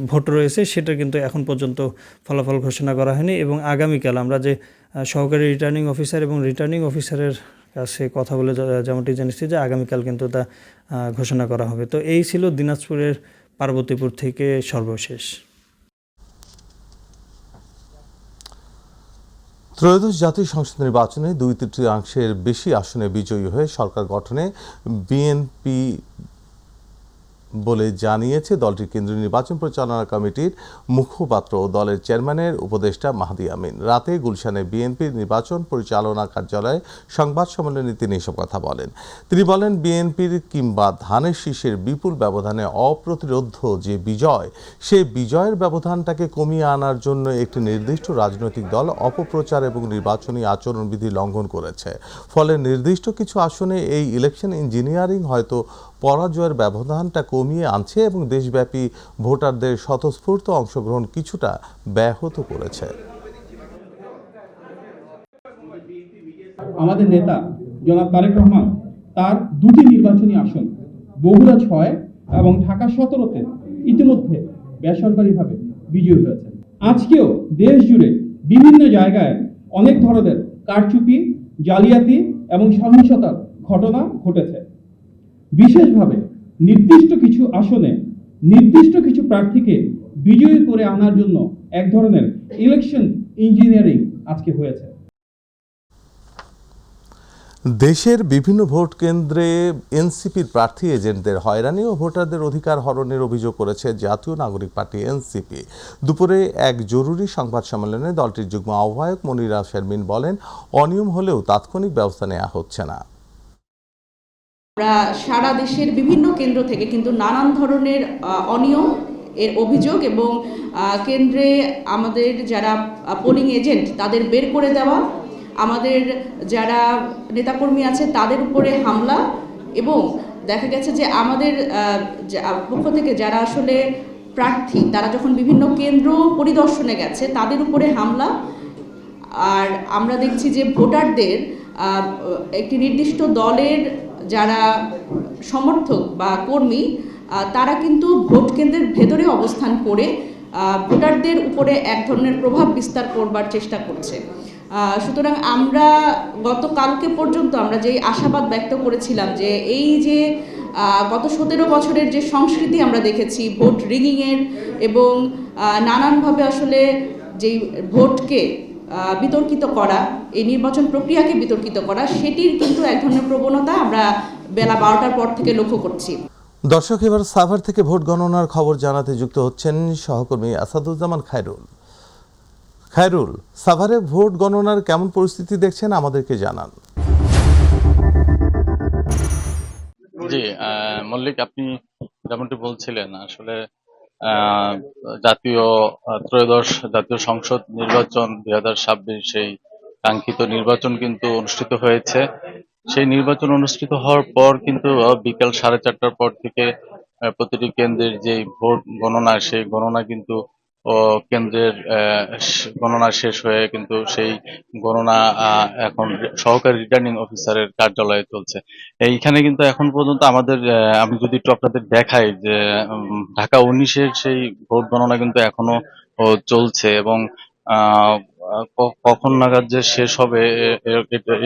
ভোট রয়েছে সেটা কিন্তু এখন পর্যন্ত ফলাফল ঘোষণা করা হয়নি এবং আগামীকাল আমরা যে সহকারী রিটার্নিং অফিসার এবং রিটার্নিং অফিসারের কাছে কথা বলে যেমনটি জানিয়েছি যে আগামীকাল কিন্তু তা ঘোষণা করা হবে। তো এই ছিল দিনাজপুরের পার্বতীপুর থেকে সর্বশেষ। ত্রয়োদশ জাতীয় সংসদ নির্বাচনে 2/3 বেশি আসনে বিজয়ী হয়ে সরকার গঠনে বিএনপি বলে জানিয়েছে দলটির কেন্দ্রীয় নির্বাচন পরিচালনা কমিটির মুখপাত্র ও দলের চেয়ারম্যানের উপদেষ্টা মাহদি আমিন। রাতে গুলশানে বিএনপির নির্বাচন পরিচালনা কার্যালয়ে সংবাদ সম্মেলনে তিনি এসব কথা বলেন। তিনি বলেন, বিএনপির কিংবা ধানের শীষের বিপুল ব্যবধানে অপ্রতিরোধ্য যে বিজয়, সেই বিজয়ের ব্যবধানটাকে কমিয়ে আনার জন্য একটি নির্দিষ্ট রাজনৈতিক দল অপপ্রচার এবং নির্বাচনী আচরণবিধি লঙ্ঘন করেছে। ফলে নির্দিষ্ট কিছু আসনে এই ইলেকশন ইঞ্জিনিয়ারিং হয়তো পরাজয়ের ব্যবধানটা কমিয়ে আনছে এবং দেশব্যাপী ভোটারদের স্বতঃস্ফূর্ত অংশগ্রহণ কিছুটা ব্যাহত করেছে। আমাদের নেতা জনাব তারেক রহমান তার 2টি নির্বাচনী আসন বগুড়া 6 এবং ঢাকা 17-তে ইতিমধ্যে বেসরকারিভাবে বিজয়ী হয়েছেন। আজকেও দেশ জুড়ে বিভিন্ন জায়গায় অনেক ধরনের কারচুপি, জালিয়াতি এবং সহিংসতার ঘটনা ঘটেছে। বিশেষভাবে নির্দিষ্ট কিছু আসনে নির্দিষ্ট কিছু প্রার্থীকে বিজয়ী করে আনার জন্য এক ধরনের ইলেকশন ইঞ্জিনিয়ারিং আজকে হয়েছে। দেশের বিভিন্ন ভোট কেন্দ্রে এনসিপির প্রার্থী এজেন্টদের হয়রানি ও ভোটারদের অধিকার হরণের অভিযোগ করেছে জাতীয় নাগরিক পার্টি এনসিপি। দুপুরে এক জরুরি সংবাদ সম্মেলনে দলটির যুগ্ম আহ্বায়ক মনিরা শারমিন বলেন, অনিয়ম হলেও তাৎক্ষণিক ব্যবস্থা নেওয়া হচ্ছে না। আমরা সারা দেশের বিভিন্ন কেন্দ্র থেকে কিন্তু নানান ধরনের অনিয়ম এর অভিযোগ এবং কেন্দ্রে আমাদের যারা পোলিং এজেন্ট তাদের বের করে দেওয়া, আমাদের যারা নেতাকর্মী আছে তাদের উপরে হামলা এবং দেখা গেছে যে আমাদের পক্ষ থেকে যারা আসলে প্রার্থী তারা যখন বিভিন্ন কেন্দ্র পরিদর্শনে গেছে তাদের উপরে হামলা। আর আমরা দেখছি যে ভোটারদের একটি নির্দিষ্ট দলের যারা সমর্থক বা কর্মী তারা কিন্তু ভোট কেন্দ্রের ভেতরে অবস্থান করে ভোটারদের উপরে এক ধরনের প্রভাব বিস্তার করবার চেষ্টা করছে। সুতরাং আমরা গতকালকে পর্যন্ত আমরা যেই আশাবাদ ব্যক্ত করেছিলাম যে এই যে গত 17 বছরের যে সংস্কৃতি আমরা দেখেছি ভোট রিগিংয়ের এবং নানানভাবে আসলে যেই ভোটকে বিতর্কিত করা, এই নির্বাচন প্রক্রিয়াকে বিতর্কিত করা, সেটির কিন্তু এক ধরনের প্রবণতা আমরা বেলা 12টার পর থেকে লক্ষ্য করছি। দর্শক, এবার সাভার থেকে ভোট গণনার খবর জানাতে যুক্ত হচ্ছেন সহকর্মী আসাদুজ্জামান খায়রুল। খায়রুল, সাভারে ভোট গণনার কেমন পরিস্থিতি দেখছেন আমাদেরকে জানান। জি মল্লিক, আপনি যেমনটি বলছিলেন, আসলে জাতীয় ত্রয়োদশ জাতীয় সংসদ নির্বাচন 2026 সেই কাঙ্ক্ষিত নির্বাচন কিন্তু অনুষ্ঠিত হয়েছে। সেই নির্বাচন অনুষ্ঠিত হওয়ার পর কিন্তু বিকাল 4:30টার পর থেকে প্রতিটি কেন্দ্রের যে ভোট গণনা, সেই গণনা কিন্তু কেন্দ্রের গণনা শেষ হয়ে কিন্তু সেই গণনা এখন সহকারী রিটার্নিং অফিসারের কার্যালয়ে চলছে। এইখানে কিন্তু এখন পর্যন্ত আমাদের আমি যদি একটু আপনাদের দেখাই যে ঢাকা 19-এর সেই ভোট গণনা কিন্তু এখনো চলছে এবং কখন নাগাদ যে শেষ হবে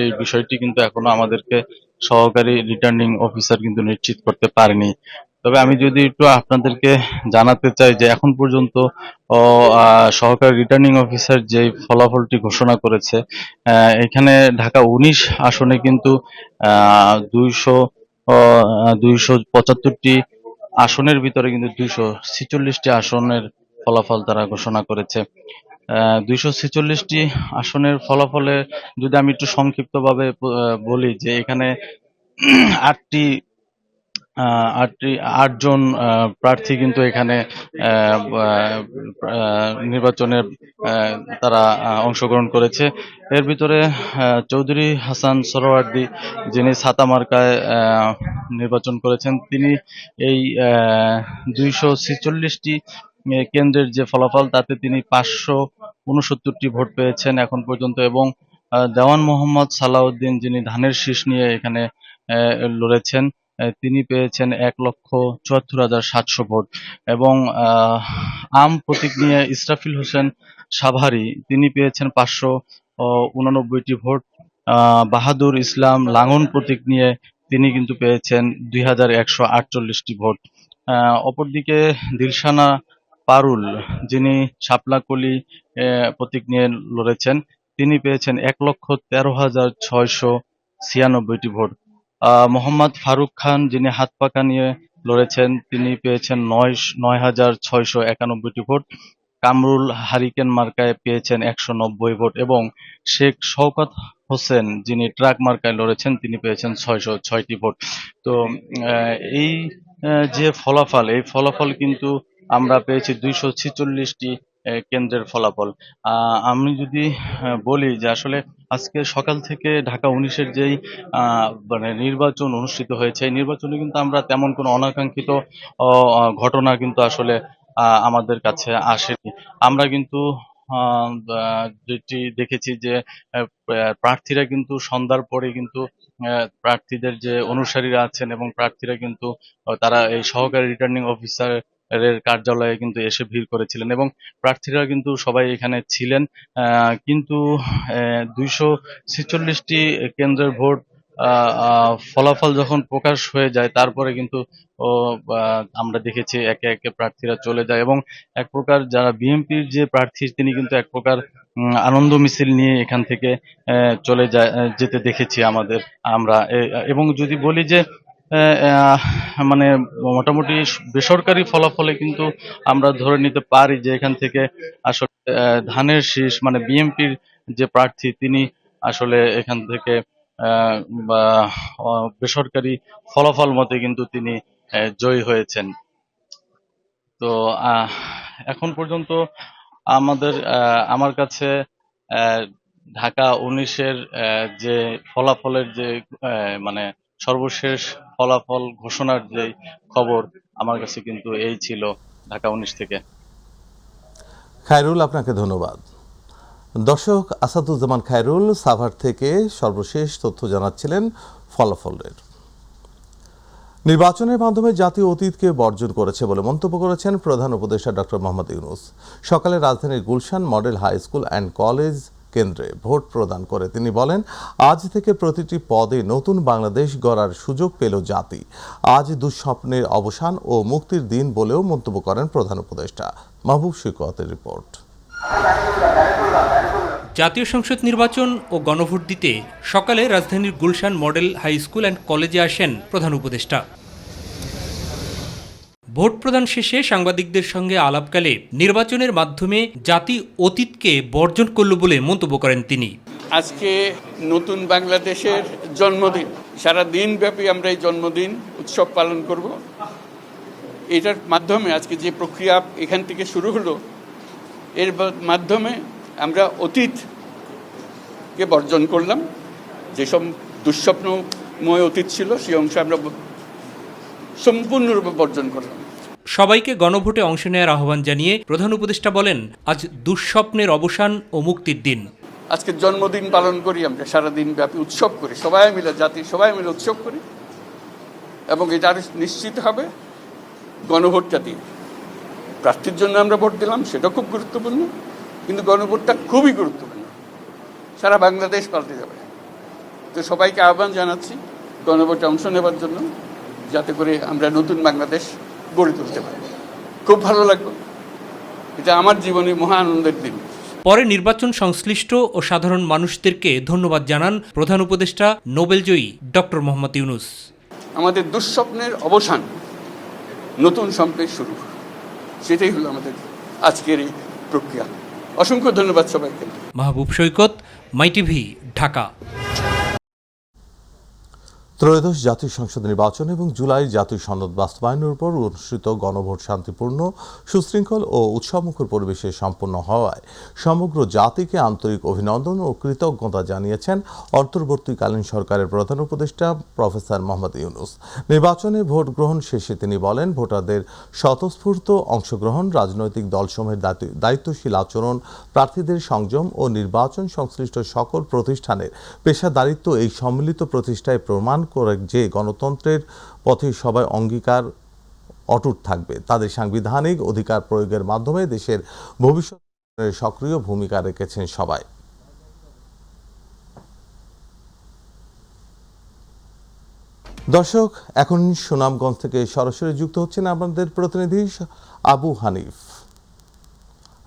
এই বিষয়টি কিন্তু এখনো আমাদেরকে সহকারী রিটার্নিং অফিসার কিন্তু নিশ্চিত করতে পারেনি। তবে আমি যদি একটু আপনাদেরকে জানাতে চাই যে এখন পর্যন্ত সহকারী রিটার্নিং অফিসার যে ফলাফলটি ঘোষণা করেছে, এখানে ঢাকা 19 আসনে কিন্তু 275টি আসনের ভিতরে কিন্তু 246টি আসনের ফলাফল তারা ঘোষণা করেছে। 246টি আসনের ফলাফলে যদি আমি একটু সংক্ষিপ্তভাবে বলি যে এখানে 8জন প্রার্থী কিন্তু এখানে নির্বাচনে তারা অংশগ্রহণ করেছে। এর ভিতরে চৌধুরী হাসান সোহরাওয়ার্দী, যিনি ছাতা মার্কায় নির্বাচন করেছেন, তিনি এই 246টি কেন্দ্রের যে ফলাফল তাতে তিনি 569টি ভোট পেয়েছেন এখন পর্যন্ত এবং দেওয়ান মোহাম্মদ সালাউদ্দিন, যিনি ধানের শীষ নিয়ে এখানে লড়েছেন, তিনি পেয়েছেন 1,74,700 ভোট এবং আম প্রতীক নিয়ে ইসরাফিল হোসেন সাভারি, তিনি পেয়েছেন 589টি ভোট। বাহাদুর ইসলাম লাঙ্গন প্রতীক নিয়ে তিনি কিন্তু পেয়েছেন 2,148টি ভোট। অপরদিকে দিলশানা পারুল, যিনি শাপলাকলি প্রতীক নিয়ে লড়েছেন, তিনি পেয়েছেন 1,13,696টি ভোট। মোহাম্মদ ফারুক খান, যিনি হাত পাকা নিয়ে লড়েছেন, তিনি পেয়েছেন 9,691টি ভোট। কামরুল হারিকেন মার্কায় পেয়েছেন 190 ভোট এবং শেখ শওকত হোসেন, যিনি ট্রাক মার্কায় লড়েছেন, তিনি পেয়েছেন 606টি ভোট। তো এই যে ফলাফল, এই ফলাফল কিন্তু আমরা পেয়েছি 246টি কেন্দ্রের ফলাফল। আমি যদি বলি যে আসলে আজকে সকাল থেকে ঢাকা 19-এর যেই মানে নির্বাচন অনুষ্ঠিত হয়েছে, এই নির্বাচনে কিন্তু আমরা তেমন কোনো অনাকাঙ্ক্ষিত ঘটনা কিন্তু আসলে আমাদের কাছে আসেনি। আমরা কিন্তু যেটি দেখেছি যে প্রার্থীরা কিন্তু সন্ধ্যার পরে কিন্তু প্রার্থীদের যে অনুসারীরা আছেন এবং প্রার্থীরা কিন্তু তারা এই সহকারী রিটার্নিং অফিসার এর কার্যালয়ে কিন্তু এসে ভিড় করেছিলেন এবং প্রার্থীরা কিন্তু সবাই এখানে ছিলেন। কিন্তু 246টি কেন্দ্রের ভোট ফলাফল যখন প্রকাশ হয়ে যায়, তারপরে কিন্তু আমরা দেখেছি একে একে প্রার্থীরা চলে যায় এবং এক প্রকার যারা বিএনপির যে প্রার্থী, তিনি কিন্তু এক প্রকার আনন্দ মিছিল নিয়ে এখান থেকে চলে যেতে দেখেছি আমরা। এবং যদি বলি যে মানে মোটামুটি বেসরকারি ফলাফলে কিন্তু আমরা ধরে নিতে পারি যে এখান থেকে আসলে ধানের শীষ মানে বিএনপির যে প্রার্থী, তিনি আসলে এখান থেকে বা বেসরকারি ফলাফল মতে কিন্তু তিনি জয়ী হয়েছেন। তো এখন পর্যন্ত আমার কাছে ঢাকা 19-এর যে ফলাফলের যে মানে সর্বশেষ ফলাফল ঘোষণার যে খবর, আমার কাছে কিন্তু এই ছিল ঢাকা 19 থেকে। খায়রুল, আপনাকে ধন্যবাদ। দর্শক, আসাদুজ্জামান খায়রুল সাভার থেকে সর্বশেষ তথ্য জানাচ্ছিলেন ফলাফলের। নির্বাচনের মাধ্যমে জাতীয় অতীতকে বর্জন করেছে বলে মন্তব্য করেছেন প্রধান উপদেষ্টা ডক্টর মোহাম্মদ ইউনূস। সকালে রাজধানীর Gulshan model high school and college কেন্দ্রে ভোট প্রদান করে তিনি বলেন, আজ থেকে প্রতিটি পদে নতুন বাংলাদেশ গড়ার সুযোগ পেল জাতি। আজ দুঃস্বপ্নের অবসান ও মুক্তির দিন বলেও মন্তব্য করেন প্রধান উপদেষ্টা। মাহবুব সৈকতের রিপোর্ট। জাতীয় সংসদ নির্বাচন ও গণভোট দিতে সকালে রাজধানীর Gulshan model high school and কলেজে আসেন প্রধান উপদেষ্টা। ভোট প্রদান শেষে সাংবাদিকদের সঙ্গে আলাপকালে নির্বাচনের মাধ্যমে জাতি অতীতকে বর্জন করল বলে মন্তব্য করেন তিনি। আজকে নতুন বাংলাদেশের জন্মদিন, সারা দিন ব্যাপী আমরা এই জন্মদিন উৎসব পালন করব। এটার মাধ্যমে আজকে যে প্রক্রিয়া এখান থেকে শুরু হলো, এর মাধ্যমে আমরা অতীতকে বর্জন করলাম। যেসব দুঃস্বপ্নময় অতীত ছিল সেই অংশ আমরা সম্পূর্ণরূপে বর্জন করলাম। সবাইকে গণভোটে অংশ নেওয়ার আহ্বান জানিয়ে প্রধান উপদেষ্টা বলেন, আজ দুঃস্বপ্নের অবসান ও মুক্তির দিন। আজকে জন্মদিন পালন করি, আমরা সারাদিন ব্যাপী উৎসব করি, সবাই মিলে জাতির সবাই মিলে উৎসব করি, এবং এটা নিশ্চিত হবে গণভোটটা দিয়ে। প্রার্থীর জন্য আমরা ভোট দিলাম, সেটা খুব গুরুত্বপূর্ণ, কিন্তু গণভোটটা খুবই গুরুত্বপূর্ণ, সারা বাংলাদেশ পাল্টে যাবে। তো সবাইকে আহ্বান জানাচ্ছি গণভোটে অংশ নেবার জন্য, যাতে করে আমরা নতুন বাংলাদেশ গড়ে তুলতে পারি। খুব ভালো লাগবে, এটা আমার জীবনে মহা আনন্দের দিন। পরে নির্বাচন সংশ্লিষ্ট ও সাধারণ মানুষদেরকে ধন্যবাদ জানান প্রধান উপদেষ্টা নোবেলজয়ী ডক্টর মোহাম্মদ ইউনূস। আমাদের দুঃস্বপ্নের অবসান, নতুন স্বপ্নের শুরু, সেটাই হলো আমাদের আজকের এই প্রক্রিয়া। অসংখ্য ধন্যবাদ সবাইকে। মাহবুব সৈকত, মাই টিভি, ঢাকা। ত্রয়োদশ জাতীয় সংসদ নির্বাচন এবং জুলাই জাতীয় সনদ বাস্তবায়নের উপর অনুষ্ঠিত গণভোট শান্তিপূর্ণ, সুশৃঙ্খল ও উৎসবমুখর পরিবেশে সম্পন্ন হওয়ায় সমগ্র জাতিকে আন্তরিক অভিনন্দন ও কৃতজ্ঞতা জানিয়েছেন অন্তর্বর্তীকালীন সরকারের প্রধান উপদেষ্টা প্রফেসর মোহাম্মদ ইউনূস। নির্বাচনে ভোট গ্রহণ শেষে তিনি বলেন, ভোটারদের স্বতঃস্ফূর্ত অংশগ্রহণ, রাজনৈতিক দলসমূহের দায়িত্বশীল আচরণ, প্রার্থীদের সংযম ও নির্বাচন সংশ্লিষ্ট সকল প্রতিষ্ঠানের পেশাদারিত্ব এই সম্মিলিত প্রতিষ্ঠায় প্রমাণ করে যে গণতন্ত্রের পথে সবাই অঙ্গীকার অটুট থাকবে। তাদের সাংবিধানিক অধিকার প্রয়োগের মাধ্যমে দেশের ভবিষ্যতের সক্রিয় ভূমিকা রেখেছেন সবাই। দর্শক, এখন সুনামগঞ্জ থেকে সরাসরি যুক্ত হচ্ছেন আমাদের প্রতিনিধি আবু হানিফ।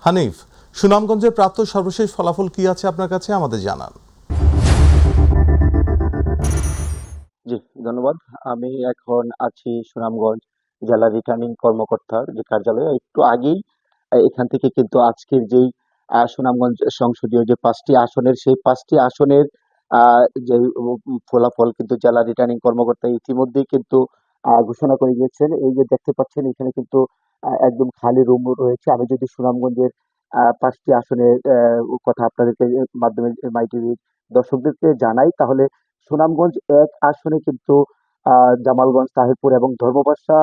হানিফ, সুনামগঞ্জের প্রাপ্ত সর্বশেষ ফলাফল কি আছে আপনার কাছে, আমাদের জানান। জি ধন্যবাদ। আমি এখন আছি সুনামগঞ্জ জেলা রিটার্নিং কর্মকর্তার যে কার্যালয়ে। একটু আগেই এখান থেকে কিন্তু আজকের যেই সুনামগঞ্জ সংসদীয় যে 5টি আসনের, সেই 5টি আসনের যে ফলাফল কিন্তু জেলা রিটার্নিং কর্মকর্তা ইতিমধ্যেই কিন্তু ঘোষণা করে গিয়েছেন। এই যে দেখতে পাচ্ছেন এখানে কিন্তু একদম খালি রুম রয়েছে। আমি যদি সুনামগঞ্জের 5টি আসনের কথা আপনাদেরকে মাধ্যমে মাই টিভির দর্শকদেরকে জানাই, তাহলে সুনামগঞ্জ 1 আসনে কিন্তু জামালগঞ্জ, তাহিরপুর এবং ধর্মপাশা,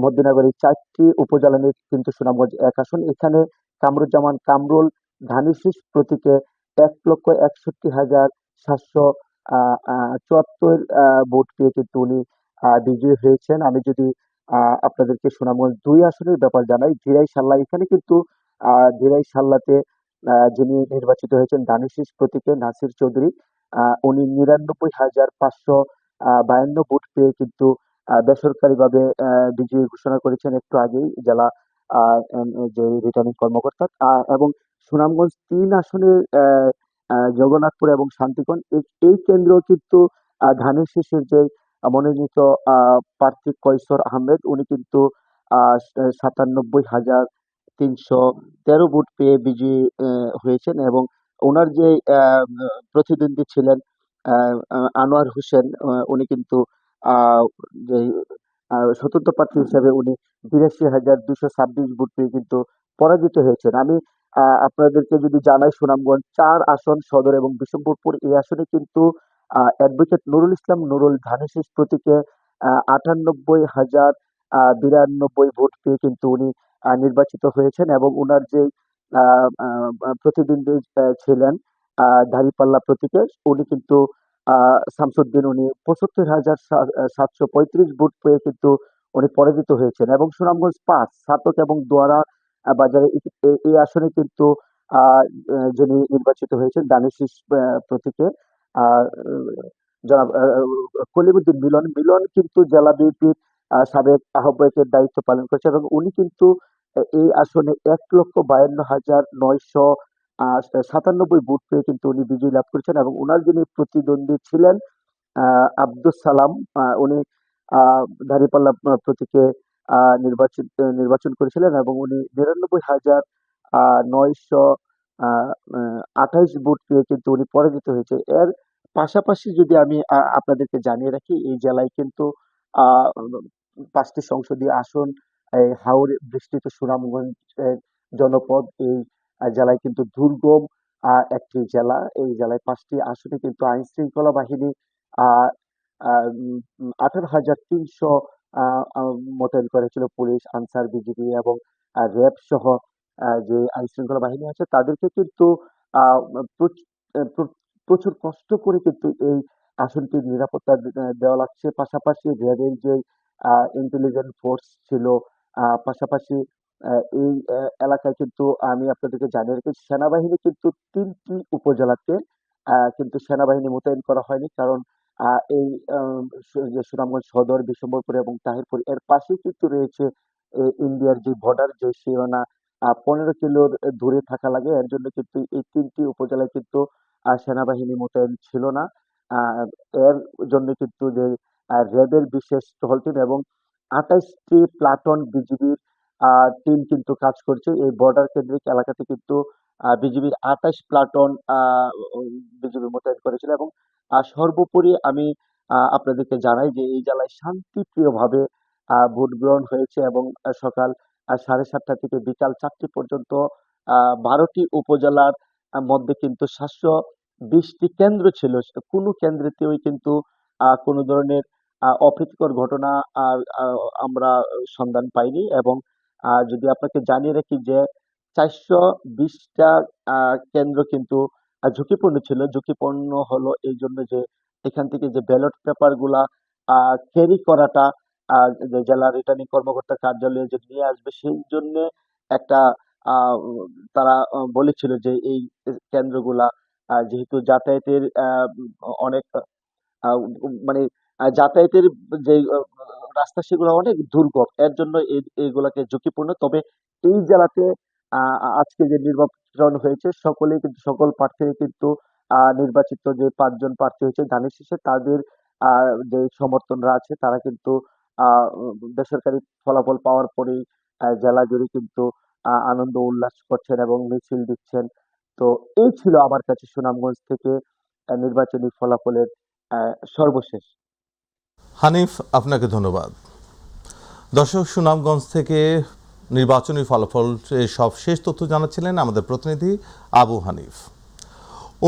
মধ্যনগর এই 4টি উপজেলা নিয়ে কিন্তু সুনামগঞ্জ 1 আসন। এখানে কামরুজ্জামান কামরুল ধানের প্রতীকে 1,61,774 ভোট পেয়ে কিন্তু উনি বিজয়ী হয়েছেন। আমি যদি আপনাদেরকে সুনামগঞ্জ 2 আসনের ব্যাপার জানাই, ধীরাই সাল্লা, এখানে কিন্তু ধীরাই সাল্লাতে যিনি নির্বাচিত হয়েছেন ধানের প্রতীকে নাসির চৌধুরী, উনি 99,552 ভোট পেয়ে কিন্তু বেসরকারিভাবে বিজয়ী ঘোষণা করেছেন একটু আগেই জেলা যে রিটার্নিং কর্মকর্তা। এবং সুনামগঞ্জ 3 আসনের জগন্নাথপুর এবং শান্তিগঞ্জ, এই কেন্দ্র কিন্তু ধানের শীষের যে মনোনীত প্রার্থী কৈশোর আহমেদ, উনি কিন্তু 97,313 ভোট পেয়ে বিজয়ী হয়েছেন। এবং ওনার যে প্রতিদ্বন্দ্বী ছিলেন আনোয়ার হোসেন, উনি কিন্তু আহ, যে স্বতন্ত্র প্রার্থী হিসেবে উনি ৮২,২২৬ ভোট পেয়ে কিন্তু পরাজিত হয়েছেন। আমি আপনাদেরকে যদি জানাই, সুনামগঞ্জ ৪ আসন সদর এবং বিশম্বরপুর এই আসনে কিন্তু অ্যাডভোকেট নুরুল ইসলাম নুরুল ধানের শীষ প্রতীকে ৯৮,০৯২ ভোট পেয়ে কিন্তু উনি নির্বাচিত হয়েছেন এবং উনার যে প্রতিদ্বন্দ্বী ছিলেন দাঁড়িপাল্লা প্রতীকে, উনি কিন্তু শামসুদ্দিন, উনি ৭৫,৭৩৫ ভোট পেয়ে কিন্তু উনি পরাজিত হয়েছেন। এবং সুনামগঞ্জ ৫ ছাতক এবং দোয়ারা বাজারে এই আসনে কিন্তু যিনি নির্বাচিত হয়েছেন দানিশ শীষ প্রতীকে আহ, জনাব কলিমুদ্দিন মিলন মিলন কিন্তু জেলা বিএনপির সাবেক আহ্বায়কের দায়িত্ব পালন করেছে এবং উনি কিন্তু এই আসনে ১,৫২,৯৯৭ ভোট পেয়ে কিন্তু উনি বিজয় লাভ করেছেন এবং উনার যিনি প্রতিদ্বন্দ্বী ছিলেন আব্দুস সালাম, উনি দাঁড়িপাল্লা প্রতীকে নির্বাচন করেছিলেন এবং উনি ৯৯,৯২৮ ভোট পেয়ে কিন্তু উনি পরাজিত হয়েছে। এর পাশাপাশি যদি আমি আপনাদেরকে জানিয়ে রাখি, এই জেলায় কিন্তু আহ ৫টি সংসদীয় আসন, এই হাওড় বেষ্টিত সুনামগঞ্জ জনপদ, এই জেলায় কিন্তু দুর্গম একটি জেলা। এই জেলায় ৫টি আসনে কিন্তু আইন শৃঙ্খলা বাহিনী ১৮,৩০০ মোতায়েন করেছিল, পুলিশ, আনসার, বিজিবি এবং র্যাব সহ যে আইন শৃঙ্খলা বাহিনী আছে তাদেরকে কিন্তু আহ, প্রচ- প্রচুর কষ্ট করে কিন্তু এই আসনটির নিরাপত্তা দেওয়া লাগছে। পাশাপাশি র্যাবের যে ইন্টেলিজেন্স ফোর্স ছিল, পাশাপাশি এই এলাকায় কিন্তু আমি আপনাদেরকে জানিয়ে রেখেছি, সেনাবাহিনী কিন্তু ৩টি উপজেলাতে কিন্তু সেনাবাহিনী মোতায়েন করা হয়নি, কারণ এই যে সুনামগঞ্জ সদর, বিশম্বরপুর এবং তাহিরপুর এর পাশেই কিন্তু রয়েছে ইন্ডিয়ার যে বর্ডার, যে সীমানা ১৫ কিলো দূরে থাকা লাগে। এর জন্য কিন্তু এই ৩টি উপজেলায় কিন্তু সেনাবাহিনী মোতায়েন ছিল না। আহ, এর জন্য কিন্তু যে র্যাবের বিশেষ টহল টিম এবং ২৮টি প্লাটুন বিজিবির টিম কিন্তু কাজ করছে এই বর্ডার কেন্দ্রিক এলাকাতে। কিন্তু বিজিবির ২৮ প্লাটুন বিজিবি মোতায়েন করেছিল এবং সর্বোপরি আমি আপনাদেরকে জানাই যে এই জেলায় শান্তিপ্রিয়ভাবে ভোট গ্রহণ হয়েছে এবং সকাল ৭:৩০ থেকে বিকাল ৪টি পর্যন্ত ১২টি উপজেলার মধ্যে কিন্তু ৭২০টি কেন্দ্র ছিল, কোনো কেন্দ্রেতেই কিন্তু কোনো ধরনের অপ্রীতিকর ঘটনা আমরা সন্ধান পাইনি। এবং যদি আপনাকে জানিয়ে রাখি যে ৪২০টা কেন্দ্র কিন্তু ঝুঁকিপূর্ণ ছিল। ঝুঁকিপূর্ণ হলো এই জন্য যে এখান থেকে যে ব্যালট পেপার গুলা ক্যারি করাটা যে জেলা রিটার্নিং কর্মকর্তার কার্যালয়ে যে নিয়ে আসবে, সেই জন্য একটা তারা বলেছিল যে এই কেন্দ্রগুলা যেহেতু যাতায়াতের অনেক মানে যাতায়াতের যে রাস্তা সেগুলো অনেক দুর্গম, এর জন্য এইগুলাকে ঝুঁকিপূর্ণ। তবে এই জেলাতে আজকে যে নির্বাচন হয়েছে, সকলেই কিন্তু সকল প্রার্থী কিন্তু নির্বাচিত যে ৫ জন প্রার্থী হয়েছে ধানের শীষে, তাদের যে সমর্থনরা আছে তারা কিন্তু বেসরকারি ফলাফল পাওয়ার পরেই জেলা জুড়ে কিন্তু আনন্দ উল্লাস করছেন এবং মিছিল দিচ্ছেন। তো এই ছিল আমার কাছে সুনামগঞ্জ থেকে নির্বাচনী ফলাফলের সর্বশেষ। হানিফ, আপনাকে ধন্যবাদ। দর্শক, সুনামগঞ্জ থেকে নির্বাচনী ফলাফল সব শেষ তথ্য জানাচ্ছিলেন আমাদের প্রতিনিধি আবু হানিফ।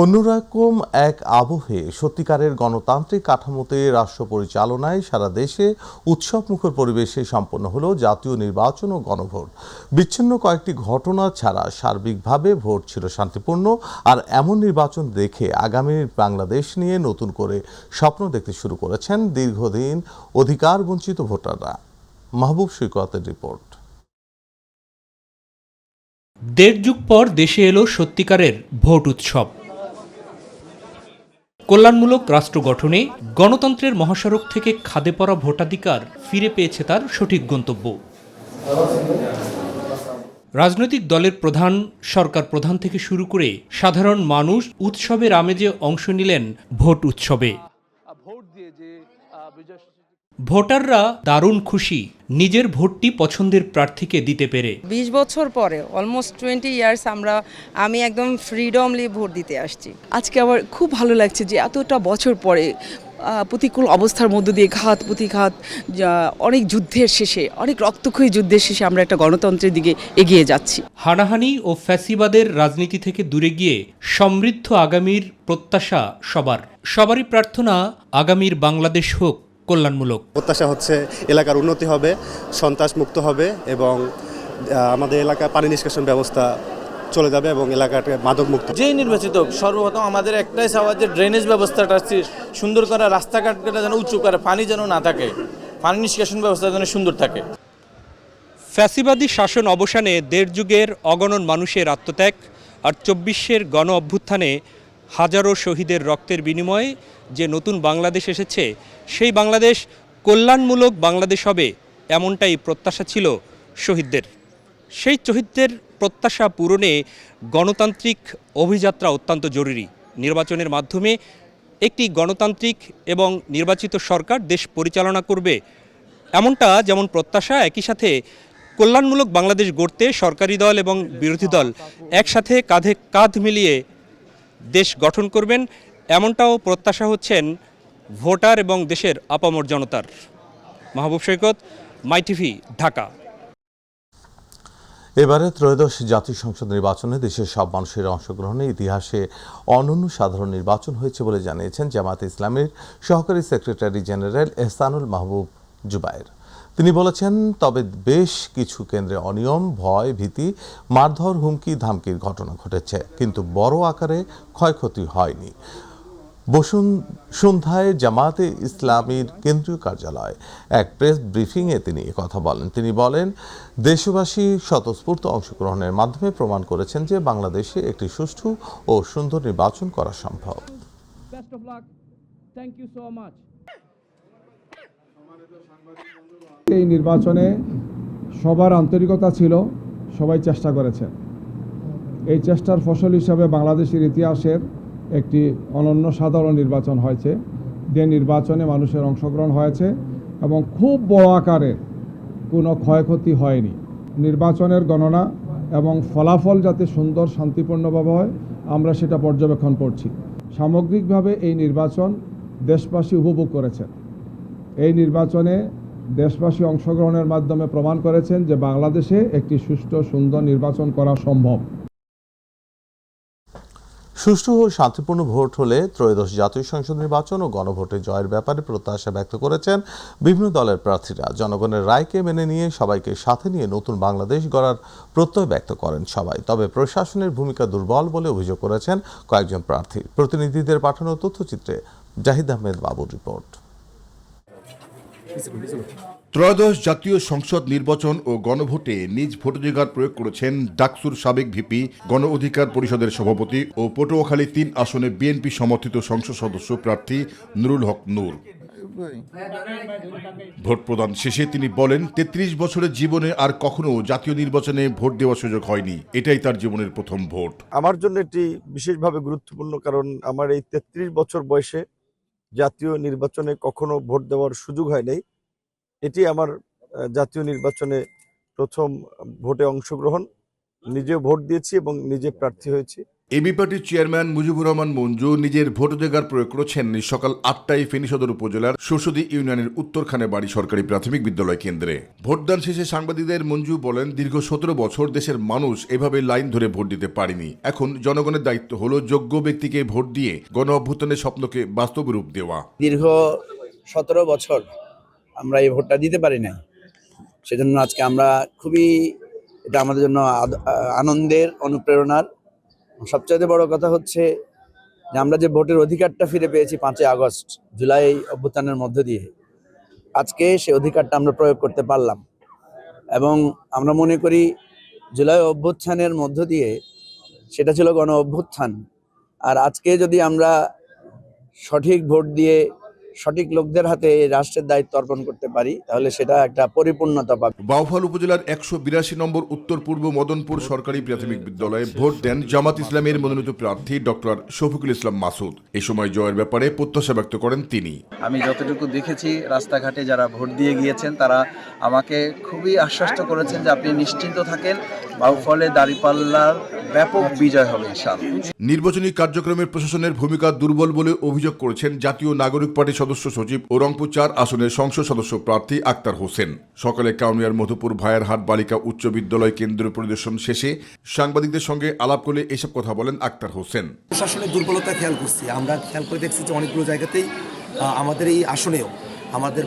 অন্যরকম এক আবহে সত্যিকারের গণতান্ত্রিক কাঠামোতে রাষ্ট্র পরিচালনায় সারা দেশে উৎসবমুখর পরিবেশে সম্পন্ন হলো জাতীয় নির্বাচন ও গণভোট। বিচ্ছিন্ন কয়েকটি ঘটনা ছাড়া সার্বিকভাবে ভোট ছিল শান্তিপূর্ণ। আর এমন নির্বাচন দেখে আগামীর বাংলাদেশ নিয়ে নতুন করে স্বপ্ন দেখতে শুরু করেছেন দীর্ঘদিন অধিকার বঞ্চিত ভোটাররা। মাহবুব সৈকতের রিপোর্ট। ১.৫ যুগ পর দেশে এলো সত্যিকারের ভোট উৎসব। কল্যাণমূলক রাষ্ট্র গঠনে গণতন্ত্রের মহাসড়ক থেকে খাদে পড়া ভোটাধিকার ফিরে পেয়েছে তার সঠিক গন্তব্য। রাজনৈতিক দলের প্রধান, সরকার প্রধান থেকে শুরু করে সাধারণ মানুষ উৎসবের আমেজে অংশ নিলেন ভোট উৎসবে। ভোটাররা দারুণ খুশি নিজের ভোটটি পছন্দের প্রার্থীকে দিতে পেরে। 20 বছর পরে অলমোস্ট 20 ইয়ার্স আমি একদম ফ্রিডমলি ভোট দিতে আসছি। আজকে আমার খুব ভালো লাগছে যে এতটা বছর পরে প্রতিকূল অবস্থার মধ্য দিয়ে ঘাত প্রতিঘাত, অনেক যুদ্ধের শেষে, অনেক রক্তক্ষয়ী যুদ্ধের শেষে আমরা একটা গণতন্ত্রের দিকে এগিয়ে যাচ্ছি। হানাহানি ও ফ্যাসিবাদের রাজনীতি থেকে দূরে গিয়ে সমৃদ্ধ আগামীর প্রত্যাশা সবারই প্রার্থনা আগামীর বাংলাদেশ হোক কল্যাণমূলক। প্রত্যাশা হচ্ছে এলাকার উন্নতি হবে, সন্ত্রাস মুক্ত হবে এবং আমাদের এলাকার পানি নিষ্কাশন ব্যবস্থা চলে যাবে এবং এলাকাটা মাদক মুক্ত। যেই নির্বাচিত হোক সর্বপ্রথম আমাদের একটাই চাওয়া যে ড্রেনেজ ব্যবস্থাটা সুন্দর করা, রাস্তাঘাটটা যেন উঁচু করে, পানি যেন না থাকে, পানি নিষ্কাশন ব্যবস্থা যেন সুন্দর থাকে। ফ্যাসিবাদী শাসন অবসানে 1.5 যুগের অগণন মানুষের আত্মত্যাগ আর 24-এর গণ অভ্যুত্থানে হাজারো শহীদের রক্তের বিনিময়ে যে নতুন বাংলাদেশ এসেছে, সেই বাংলাদেশ কল্যাণমূলক বাংলাদেশ হবে এমনটাই প্রত্যাশা ছিল শহীদদের। সেই শহীদদের প্রত্যাশা পূরণে গণতান্ত্রিক অভিযাত্রা অত্যন্ত জরুরি। নির্বাচনের মাধ্যমে একটি গণতান্ত্রিক এবং নির্বাচিত সরকার দেশ পরিচালনা করবে, এমনটা যেমন প্রত্যাশা, একই সাথে কল্যাণমূলক বাংলাদেশ গড়তে সরকারি দল এবং বিরোধী দল একসাথে কাঁধে কাঁধ মিলিয়ে দেশ গঠন করবেন, এমনটাও প্রত্যাশা হচ্ছেন ভোটার এবং দেশের আপামর জনতার। মাহবুব সৈকত, মাই টিভি, ঢাকা। এবারে ত্রয়োদশ জাতীয় সংসদ নির্বাচনে দেশের সব মানুষের অংশগ্রহণে ইতিহাসে অনন্য সাধারণ নির্বাচন হয়েছে বলে জানিয়েছেন জামায়াতে ইসলামীর সহকারী সেক্রেটারি জেনারেল এহসানুল মাহবুব জুবায়ের। তিনি বলেছেন, তবে বেশ কিছু কেন্দ্রে অনিয়ম, ভয়, ভীতি, মারধর, হুমকি ধামকির ঘটনা ঘটেছে, কিন্তু বড় আকারে ক্ষয়ক্ষতি হয়নি। সন্ধ্যায় জামায়াতে ইসলামীর কেন্দ্রীয় কার্যালয়ে এক প্রেস ব্রিফিংয়ে তিনি একথা বলেন। তিনি বলেন, দেশবাসী স্বতঃস্ফূর্ত অংশগ্রহণের মাধ্যমে প্রমাণ করেছেন যে বাংলাদেশে একটি সুষ্ঠু ও সুন্দর নির্বাচন করা সম্ভব। এই নির্বাচনে সবার আন্তরিকতা ছিল, সবাই চেষ্টা করেছে। এই চেষ্টার ফসল হিসাবে বাংলাদেশের ইতিহাসের একটি অনন্য সাধারণ নির্বাচন হয়েছে, যে নির্বাচনে মানুষের অংশগ্রহণ হয়েছে এবং খুব বড় আকারে কোনো ক্ষয়ক্ষতি হয়নি। নির্বাচনের গণনা এবং ফলাফল যাতে সুন্দর শান্তিপূর্ণভাবে হয়, আমরা সেটা পর্যবেক্ষণ করছি। সামগ্রিকভাবে এই নির্বাচন দেশবাসী উপভোগ করেছেন। এই নির্বাচনে দেশবাসী অংশগ্রহণের মাধ্যমে প্রমাণ করেছেন যে বাংলাদেশে একটি সুষ্ঠু সুন্দর নির্বাচন করা সম্ভব। সুষ্ঠু ও শান্তিপূর্ণ ভোট হলে ত্রয়োদশ জাতীয় সংসদ নির্বাচন ও গণভোটে জয়ের ব্যাপারে প্রত্যাশা ব্যক্ত করেছেন বিভিন্ন দলের প্রার্থীরা। জনগণের রায়কে মেনে নিয়ে সবাইকে সাথে নিয়ে নতুন বাংলাদেশ গড়ার প্রত্যয় ব্যক্ত করেন সবাই। তবে প্রশাসনের ভূমিকা দুর্বল বলে অভিযোগ করেছেন কয়েকজন প্রার্থী। প্রতিনিধিদের পাঠানো তথ্যচিত্রে জাহিদ আহমেদ বাবুর রিপোর্ট। ত্রয়োদশ জাতীয় সংসদ নির্বাচন ও গণভোটে নিজ ভোটাধিকার প্রয়োগ করেছেন ডাকসুর সাবেক ভিপি, গণ অধিকার পরিষদের সভাপতি ও পটুয়াখালী 3 আসনে বিএনপি সমর্থিত সংসদ সদস্য প্রার্থী নুরুল হক নূর। ভোট প্রদান শেষে তিনি বলেন, 33 বছরের জীবনে আর কখনো জাতীয় নির্বাচনে ভোট দেওয়ার সুযোগ হয়নি, এটাই তার জীবনের প্রথম ভোট। আমার জন্য এটি বিশেষভাবে গুরুত্বপূর্ণ, কারণ আমার এই 33 বছর বয়সে জাতীয় নির্বাচনে কখনো ভোট দেওয়ার সুযোগ হয় নাই। এটি আমার জাতীয় নির্বাচনে প্রথম ভোটে অংশগ্রহণ। নিজেও ভোট দিয়েছি এবং নিজে প্রার্থী হয়েছি। এবি পার্টির চেয়ারম্যান মুজিবুর রহমান মঞ্জু নিজের ভোটাধিকার প্রয়োগ করেছেন সকাল 8টায় ফেনী সদর উপজেলার শোষদী ইউনিয়নের উত্তরখানে বাড়ি সরকারি প্রাথমিক বিদ্যালয় কেন্দ্রে। ভোটদান শেষে সাংবাদিকদের মঞ্জু বলেন, দীর্ঘ 17 বছর দেশের মানুষ এভাবে লাইন ধরে ভোট দিতে পারেনি। এখন জনগণের দায়িত্ব হলো যোগ্য ব্যক্তিকে ভোট দিয়ে গণ অভ্যুত্থানের স্বপ্নকে বাস্তব রূপ দেওয়া। দীর্ঘ 17 বছর আমরা এই ভোটটা দিতে পারি না, সেজন্য আজকে আমরা খুবই, এটা আমাদের জন্য আনন্দের, অনুপ্রেরণার। সবচেয়ে বড় কথা হচ্ছে যে আমরা যে ভোটের অধিকারটা ফিরে পেয়েছি 5 আগস্ট জুলাই অভ্যুত্থানের মধ্য দিয়ে, আজকে সেই অধিকারটা আমরা প্রয়োগ করতে পারলাম। এবং আমরা মনে করি জুলাই অভ্যুত্থানের মধ্য দিয়ে সেটা ছিল গণ অভ্যুত্থান। আর আজকে যদি আমরা সঠিক ভোট দিয়ে সঠিক লোকদের হাতে এই রাষ্ট্রের দায়িত্ব অর্পণ করতে পারি, তাহলে সেটা একটা পরিপূর্ণতা পাবে। বাউফল উপজেলার ১৮২ নম্বর উত্তর পূর্ব মদনপুর সরকারি প্রাথমিক বিদ্যালয়ে ভোট দেন জামাত ইসলামের মনোনীত প্রার্থী ডক্টর শফিকুল ইসলাম মাসুদ। এই সময় জয়ের ব্যাপারে প্রত্যাশা ব্যক্ত করেন তিনি। আমি যতটুকু দেখেছি রাস্তাঘাটে যারা ভোট দিয়ে গিয়েছেন তারা আমাকে খুবই আশ্বস্ত করেছেন যে আপনি নিশ্চিন্ত থাকেন, বাউফলে দাঁড়িপাল্লার ব্যাপক বিজয় হবে ইনশাআল্লাহ। নির্বাচনী কার্যক্রমের প্রশাসনের ভূমিকা দুর্বল বলে অভিযোগ করেছেন জাতীয় নাগরিক পার্টির সদস্য সচিব ও রংপুর ৪ আসনের সংসদ সদস্য প্রার্থী আক্তার হোসেন। সকালে কাউনিয়ার মধুপুর ভায়ারহাট বালিকা উচ্চ বিদ্যালয় কেন্দ্র পরিদর্শন শেষে সাংবাদিকদের সঙ্গে আলাপ করে এসব কথা বলেন আক্তার হোসেন। প্রশাসনের দুর্বলতা খেয়াল করছি, আমরা খেয়াল করে দেখছি যে অনেকগুলো জায়গাতেই আমাদের এই আসনেও আমাদের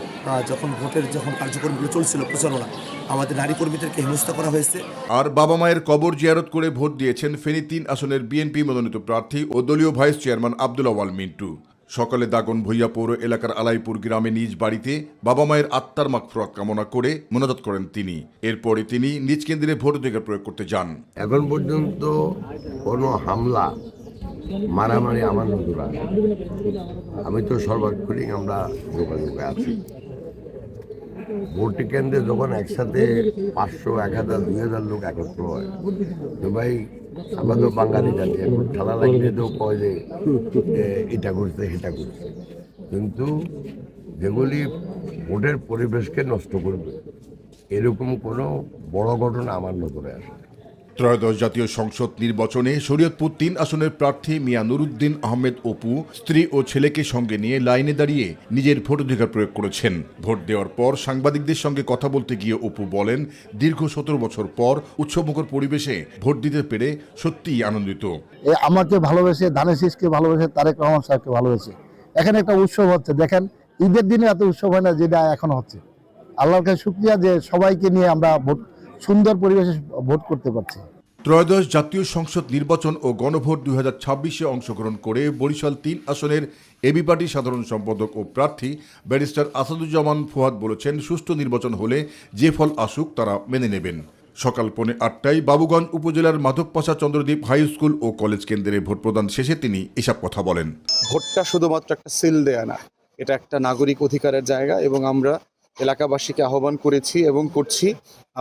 যখন ভোটের কার্যক্রমগুলো চলছিল প্রচারণা, আমাদের নারী কর্মীদেরকে হেনস্থা করা হয়েছে। আর বাবা মায়ের কবর জিয়ারত করে ভোট দিয়েছেন ফেনী ৩ আসনের বিএনপি মনোনীত প্রার্থী ও দলীয় ভাইস চেয়ারম্যান আব্দুল আওয়াল মিন্টু। সকালে দাগন ভূঁইয়া পৌর এলাকার আলাইপুর গ্রামে নিজ বাড়িতে বাবা মায়ের আত্মার মাগফিরাত কামনা করে মোনাজাত করেন তিনি। এরপরে তিনি নিজ কেন্দ্রে ভোটাধিকার প্রয়োগ করতে যান। এখন পর্যন্ত কোনো হামলা মারামারি আমার নজর আসে, আমি তো সর্বাক্ষণিক আমরা যোগাযোগে আছি। ভোট কেন্দ্রে যখন একসাথে 500, 1000, 2000 লোক একত্র হয়, তো ভাই আমরা তো বাঙালি জাতি, এখন খেলা লাগলে তো কয় যে এটা করছে সেটা করছে, কিন্তু যেগুলি ভোটের পরিবেশকে নষ্ট করবে এরকম কোনো বড় ঘটনা আমার নজরে আসে। ত্রয়োদশ জাতীয় সংসদ নির্বাচনে শরীয়তপুর ৩ আসনের প্রার্থী মিয়া নুরুদ্দিন আহমেদ অপু স্ত্রী ও ছেলেকে সঙ্গে নিয়ে লাইনে দাঁড়িয়ে নিজের ভোটাধিকার প্রয়োগ করেছেন। ভোট দেওয়ার পর সাংবাদিকদের সঙ্গে কথা বলতে গিয়ে অপু বলেন, দীর্ঘ 17 বছর পর উৎসবমুখর পরিবেশে ভোট দিতে পেরে সত্যিই আনন্দিত। আমাকে ভালোবেসে, ধানের শীষকে ভালোবেসে, তারেক রহমান সাহেবকে ভালোবেসে এখানে একটা উৎসব হচ্ছে। দেখেন, ঈদের দিনে এত উৎসব হয় না যেটা এখন হচ্ছে। আল্লাহর কাছে শুকরিয়া যে সবাইকে নিয়ে আমরা সুন্দর পরিবেশে ভোট করতে পারছি। ত্রয়োদশ জাতীয় সংসদ নির্বাচন ও গণভোট 2026-এ অংশগ্রহণ করে বরিশাল 3 আসনের এবি পার্টির সাধারণ সম্পাদক ও প্রার্থী ব্যারিস্টার আসাদুজ্জামান ফুয়াদ বলেছেন, সুষ্ঠু নির্বাচন হলে যে ফল আসুক তারা মেনে নেবেন। সকাল 8:30টায় বাবুগঞ্জ উপজেলার মাধবপাশা চন্দ্রদ্বীপ হাই স্কুল ও কলেজ কেন্দ্রে ভোট প্রদান শেষে তিনি এসব কথা বলেন। ভোটটা শুধুমাত্র একটা সিল দেয়া না, এটা একটা নাগরিক অধিকারের জায়গা এবং আমরা এলাকাবাসীকে আহ্বান করেছি এবং করছি,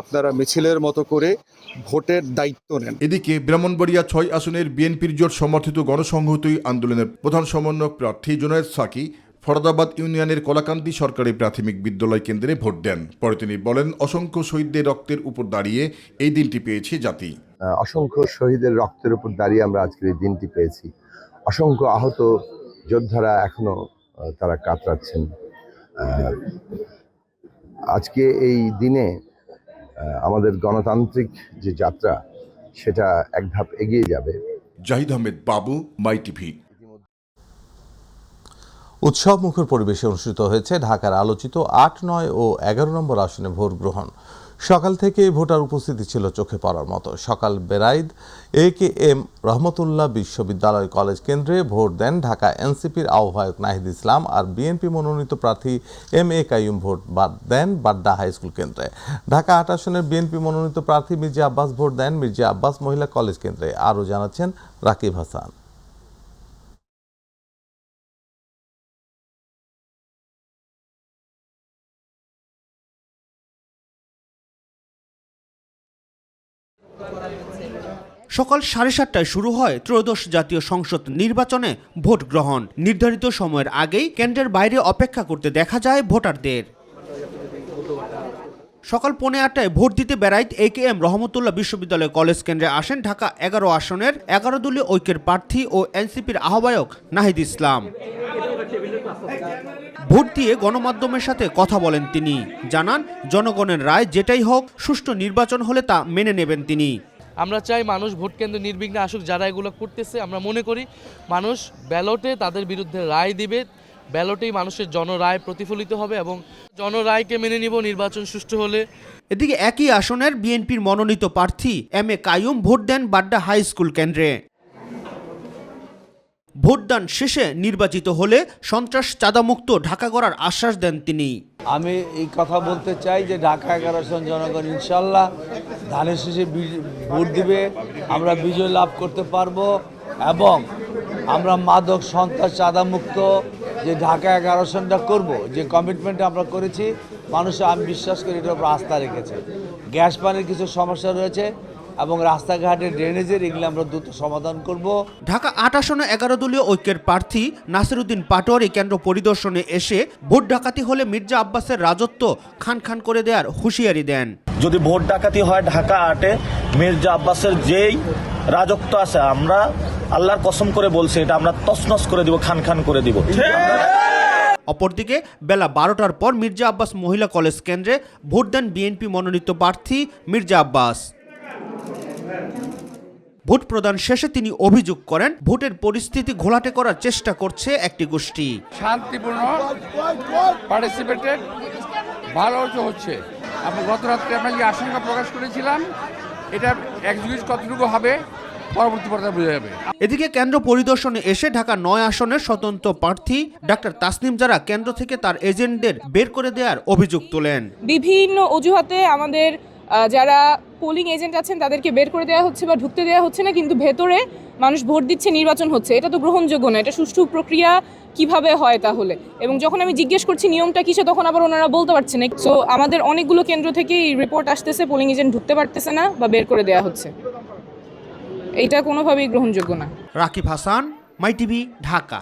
আপনারা মিছিলের মতো করে ভোটের দায়িত্ব নেন। এদিকে ব্রাহ্মণবাড়িয়া 6 আসনের বিএনপির জোট সমর্থিত গণসংহতি আন্দোলনের প্রধান সমন্বয়ক প্রার্থী জুনায়েদ সাকি ফরদাবাদ ইউনিয়নের কলাকান্দি সরকারি প্রাথমিক বিদ্যালয় কেন্দ্রে ভোট দেন। পরে তিনি বলেন, অসংখ্য শহীদদের রক্তের উপর দাঁড়িয়ে এই দিনটি পেয়েছে জাতি। অসংখ্য শহীদের রক্তের উপর দাঁড়িয়ে আমরা আজকের এই দিনটি পেয়েছি। অসংখ্য আহত যোদ্ধারা এখনো তারা কাতরাচ্ছেন। আজকে এই দিনে আমাদের গণতান্ত্রিক যে যাত্রা সেটা এক ধাপ এগিয়ে যাবে। জাহিদ আহমেদ বাবু, মাই টিভি। উৎসব মুখর পরিবেশে অনুষ্ঠিত হয়েছে ঢাকার আলোচিত 8, 9 ও 11 নম্বর আসনে ভোট গ্রহণ। সকাল থেকে ভোটার উপস্থিতি ছিল চোখে পড়ার মতো। সকাল বেরাইদ AKM রহমতুল্লাহ বিশ্ববিদ্যালয় কলেজ কেন্দ্রে ভোট দেন ঢাকা এনসিপির আহ্বায়ক নাহিদ ইসলাম, আর বিএনপি মনোনীত প্রার্থী MA কাইয়ুম ভোট দেন বাড্ডা হাই স্কুল কেন্দ্রে। ঢাকা 8 আসনের বিএনপি মনোনীত প্রার্থী মির্জা আব্বাস ভোট দেন মির্জা আব্বাস মহিলা কলেজ কেন্দ্রে। আরও জানাচ্ছেন রাকিব হাসান। সকাল 7:30টায় শুরু হয় ত্রয়োদশ জাতীয় সংসদ নির্বাচনে ভোট গ্রহণ। নির্ধারিত সময়ের আগেই কেন্দ্রের বাইরে অপেক্ষা করতে দেখা যায় ভোটারদের। সকাল 8:15টায় ভোট দিতে বেরাইত AKM রহমতুল্লাহ বিশ্ববিদ্যালয় কলেজ কেন্দ্রে আসেন ঢাকা 11 আসনের 11 দলীয় ঐক্যের প্রার্থী ও এনসিপির আহ্বায়ক নাহিদ ইসলাম। ভোট দিয়ে গণমাধ্যমের সাথে কথা বলেন তিনি। জানান, জনগণের রায় যেটাই হোক, সুষ্ঠু নির্বাচন হলে তা মেনে নেবেন তিনি। আমরা চাই মানুষ ভোট কেন্দ্রে নির্বিঘ্নে আসুক। যারা এগুলো করতেছে, আমরা মনে করি মানুষ ব্যালটে তাদের বিরুদ্ধে রায় দিবে, ব্যালটেই মানুষের জনরায় প্রতিফলিত হবে এবং জনরায়কে মেনে নিব নির্বাচন সুষ্ঠু হলে। এদিকে একই আসনের বিএনপির মনোনীত প্রার্থী MA কাইয়ুম ভোট দেন বাড্ডা হাই স্কুল কেন্দ্রে। ভোটদান শেষে নির্বাচিত হলে সন্ত্রাস চাঁদামুক্ত ঢাকা গড়ার আশ্বাস দেন তিনি। আমি এই কথা বলতে চাই যে ঢাকা 11 আসন জনগণ ইনশাল্লাহ ধানের শেষে ভোট দিবে, আমরা বিজয় লাভ করতে পারবো এবং আমরা মাদক, সন্ত্রাস, চাঁদামুক্ত যে ঢাকা 11 আসনটা করব, যে কমিটমেন্ট আমরা করেছি, মানুষ আমি বিশ্বাস করি এটার উপর আস্থা রেখেছে। গ্যাস পানির কিছু সমস্যা রয়েছে এবং রাস্তাঘাটের ড্রেনেজের, এগুলো আমরা দ্রুত সমাধান করব। ঢাকা 8 আসনে 11 দলীয় ঐক্যের প্রার্থী নাসিরউদ্দিন পাটোয়ারি কেন্দ্র পরিদর্শনে এসে ভোট ডাকাতি হলে মির্জা আব্বাসের রাজত্ব খান খান করে দেওয়ার হুঁশিয়ারি দেন। যদি ভোট ডাকাতি হয় ঢাকা 8-এ, মির্জা আব্বাসের যেই রাজত্ব আছে, আমরা আল্লাহর কসম করে বলছি এটা আমরা তছনছ করে দিব, খান খান করে দিব। অপরদিকে বেলা 12টার পর মির্জা আব্বাস মহিলা কলেজ কেন্দ্রে ভোট দেন বিএনপি মনোনীত প্রার্থী মির্জা আব্বাস। ভোট প্রদান শেষে তিনি অভিযোগ করেন ভোটের পরিস্থিতি ঘোলাটে করার চেষ্টা করছে একটি গোষ্ঠী। শান্তিপূর্ণ পার্টিসিপেটেড ভালো হচ্ছে। আমি গত রাত্রে আমরা যে আশঙ্কা প্রকাশ করেছিলাম, এটা এক্সিকিউট কতটুকু হবে পরবর্তী পর্যায়ে বোঝা যাবে। এদিকে কেন্দ্র পরিদর্শনে এসে ঢাকা 9 আসনের স্বতন্ত্র প্রার্থী ডাক্তার তাসনিম জারা কেন্দ্র থেকে তার এজেন্টদের বের করে দেওয়ার অভিযোগ তোলেন। বিভিন্ন অজুহাতে আমাদের যারা পোলিং এজেন্ট আছেন তাদেরকে বের করে দেওয়া হচ্ছে বা ঢুকতে দেওয়া হচ্ছে না, কিন্তু ভেতরে মানুষ ভোট দিচ্ছে, নির্বাচন হচ্ছে। এটা তো গ্রহণযোগ্য না। এটা সুষ্ঠু প্রক্রিয়া কিভাবে হয় তাহলে? এবং যখন আমি জিজ্ঞেস করছি নিয়মটা কিসে, তখন আবার ওনারা বলতে পারছে না। সো আমাদের অনেকগুলো কেন্দ্র থেকে রিপোর্ট আসতেছে পোলিং এজেন্ট ঢুকতে পারতেছে না বা বের করে দেওয়া হচ্ছে। এইটা কোনোভাবেই গ্রহণযোগ্য না। রাকিব হাসান, মাই টিভি, ঢাকা।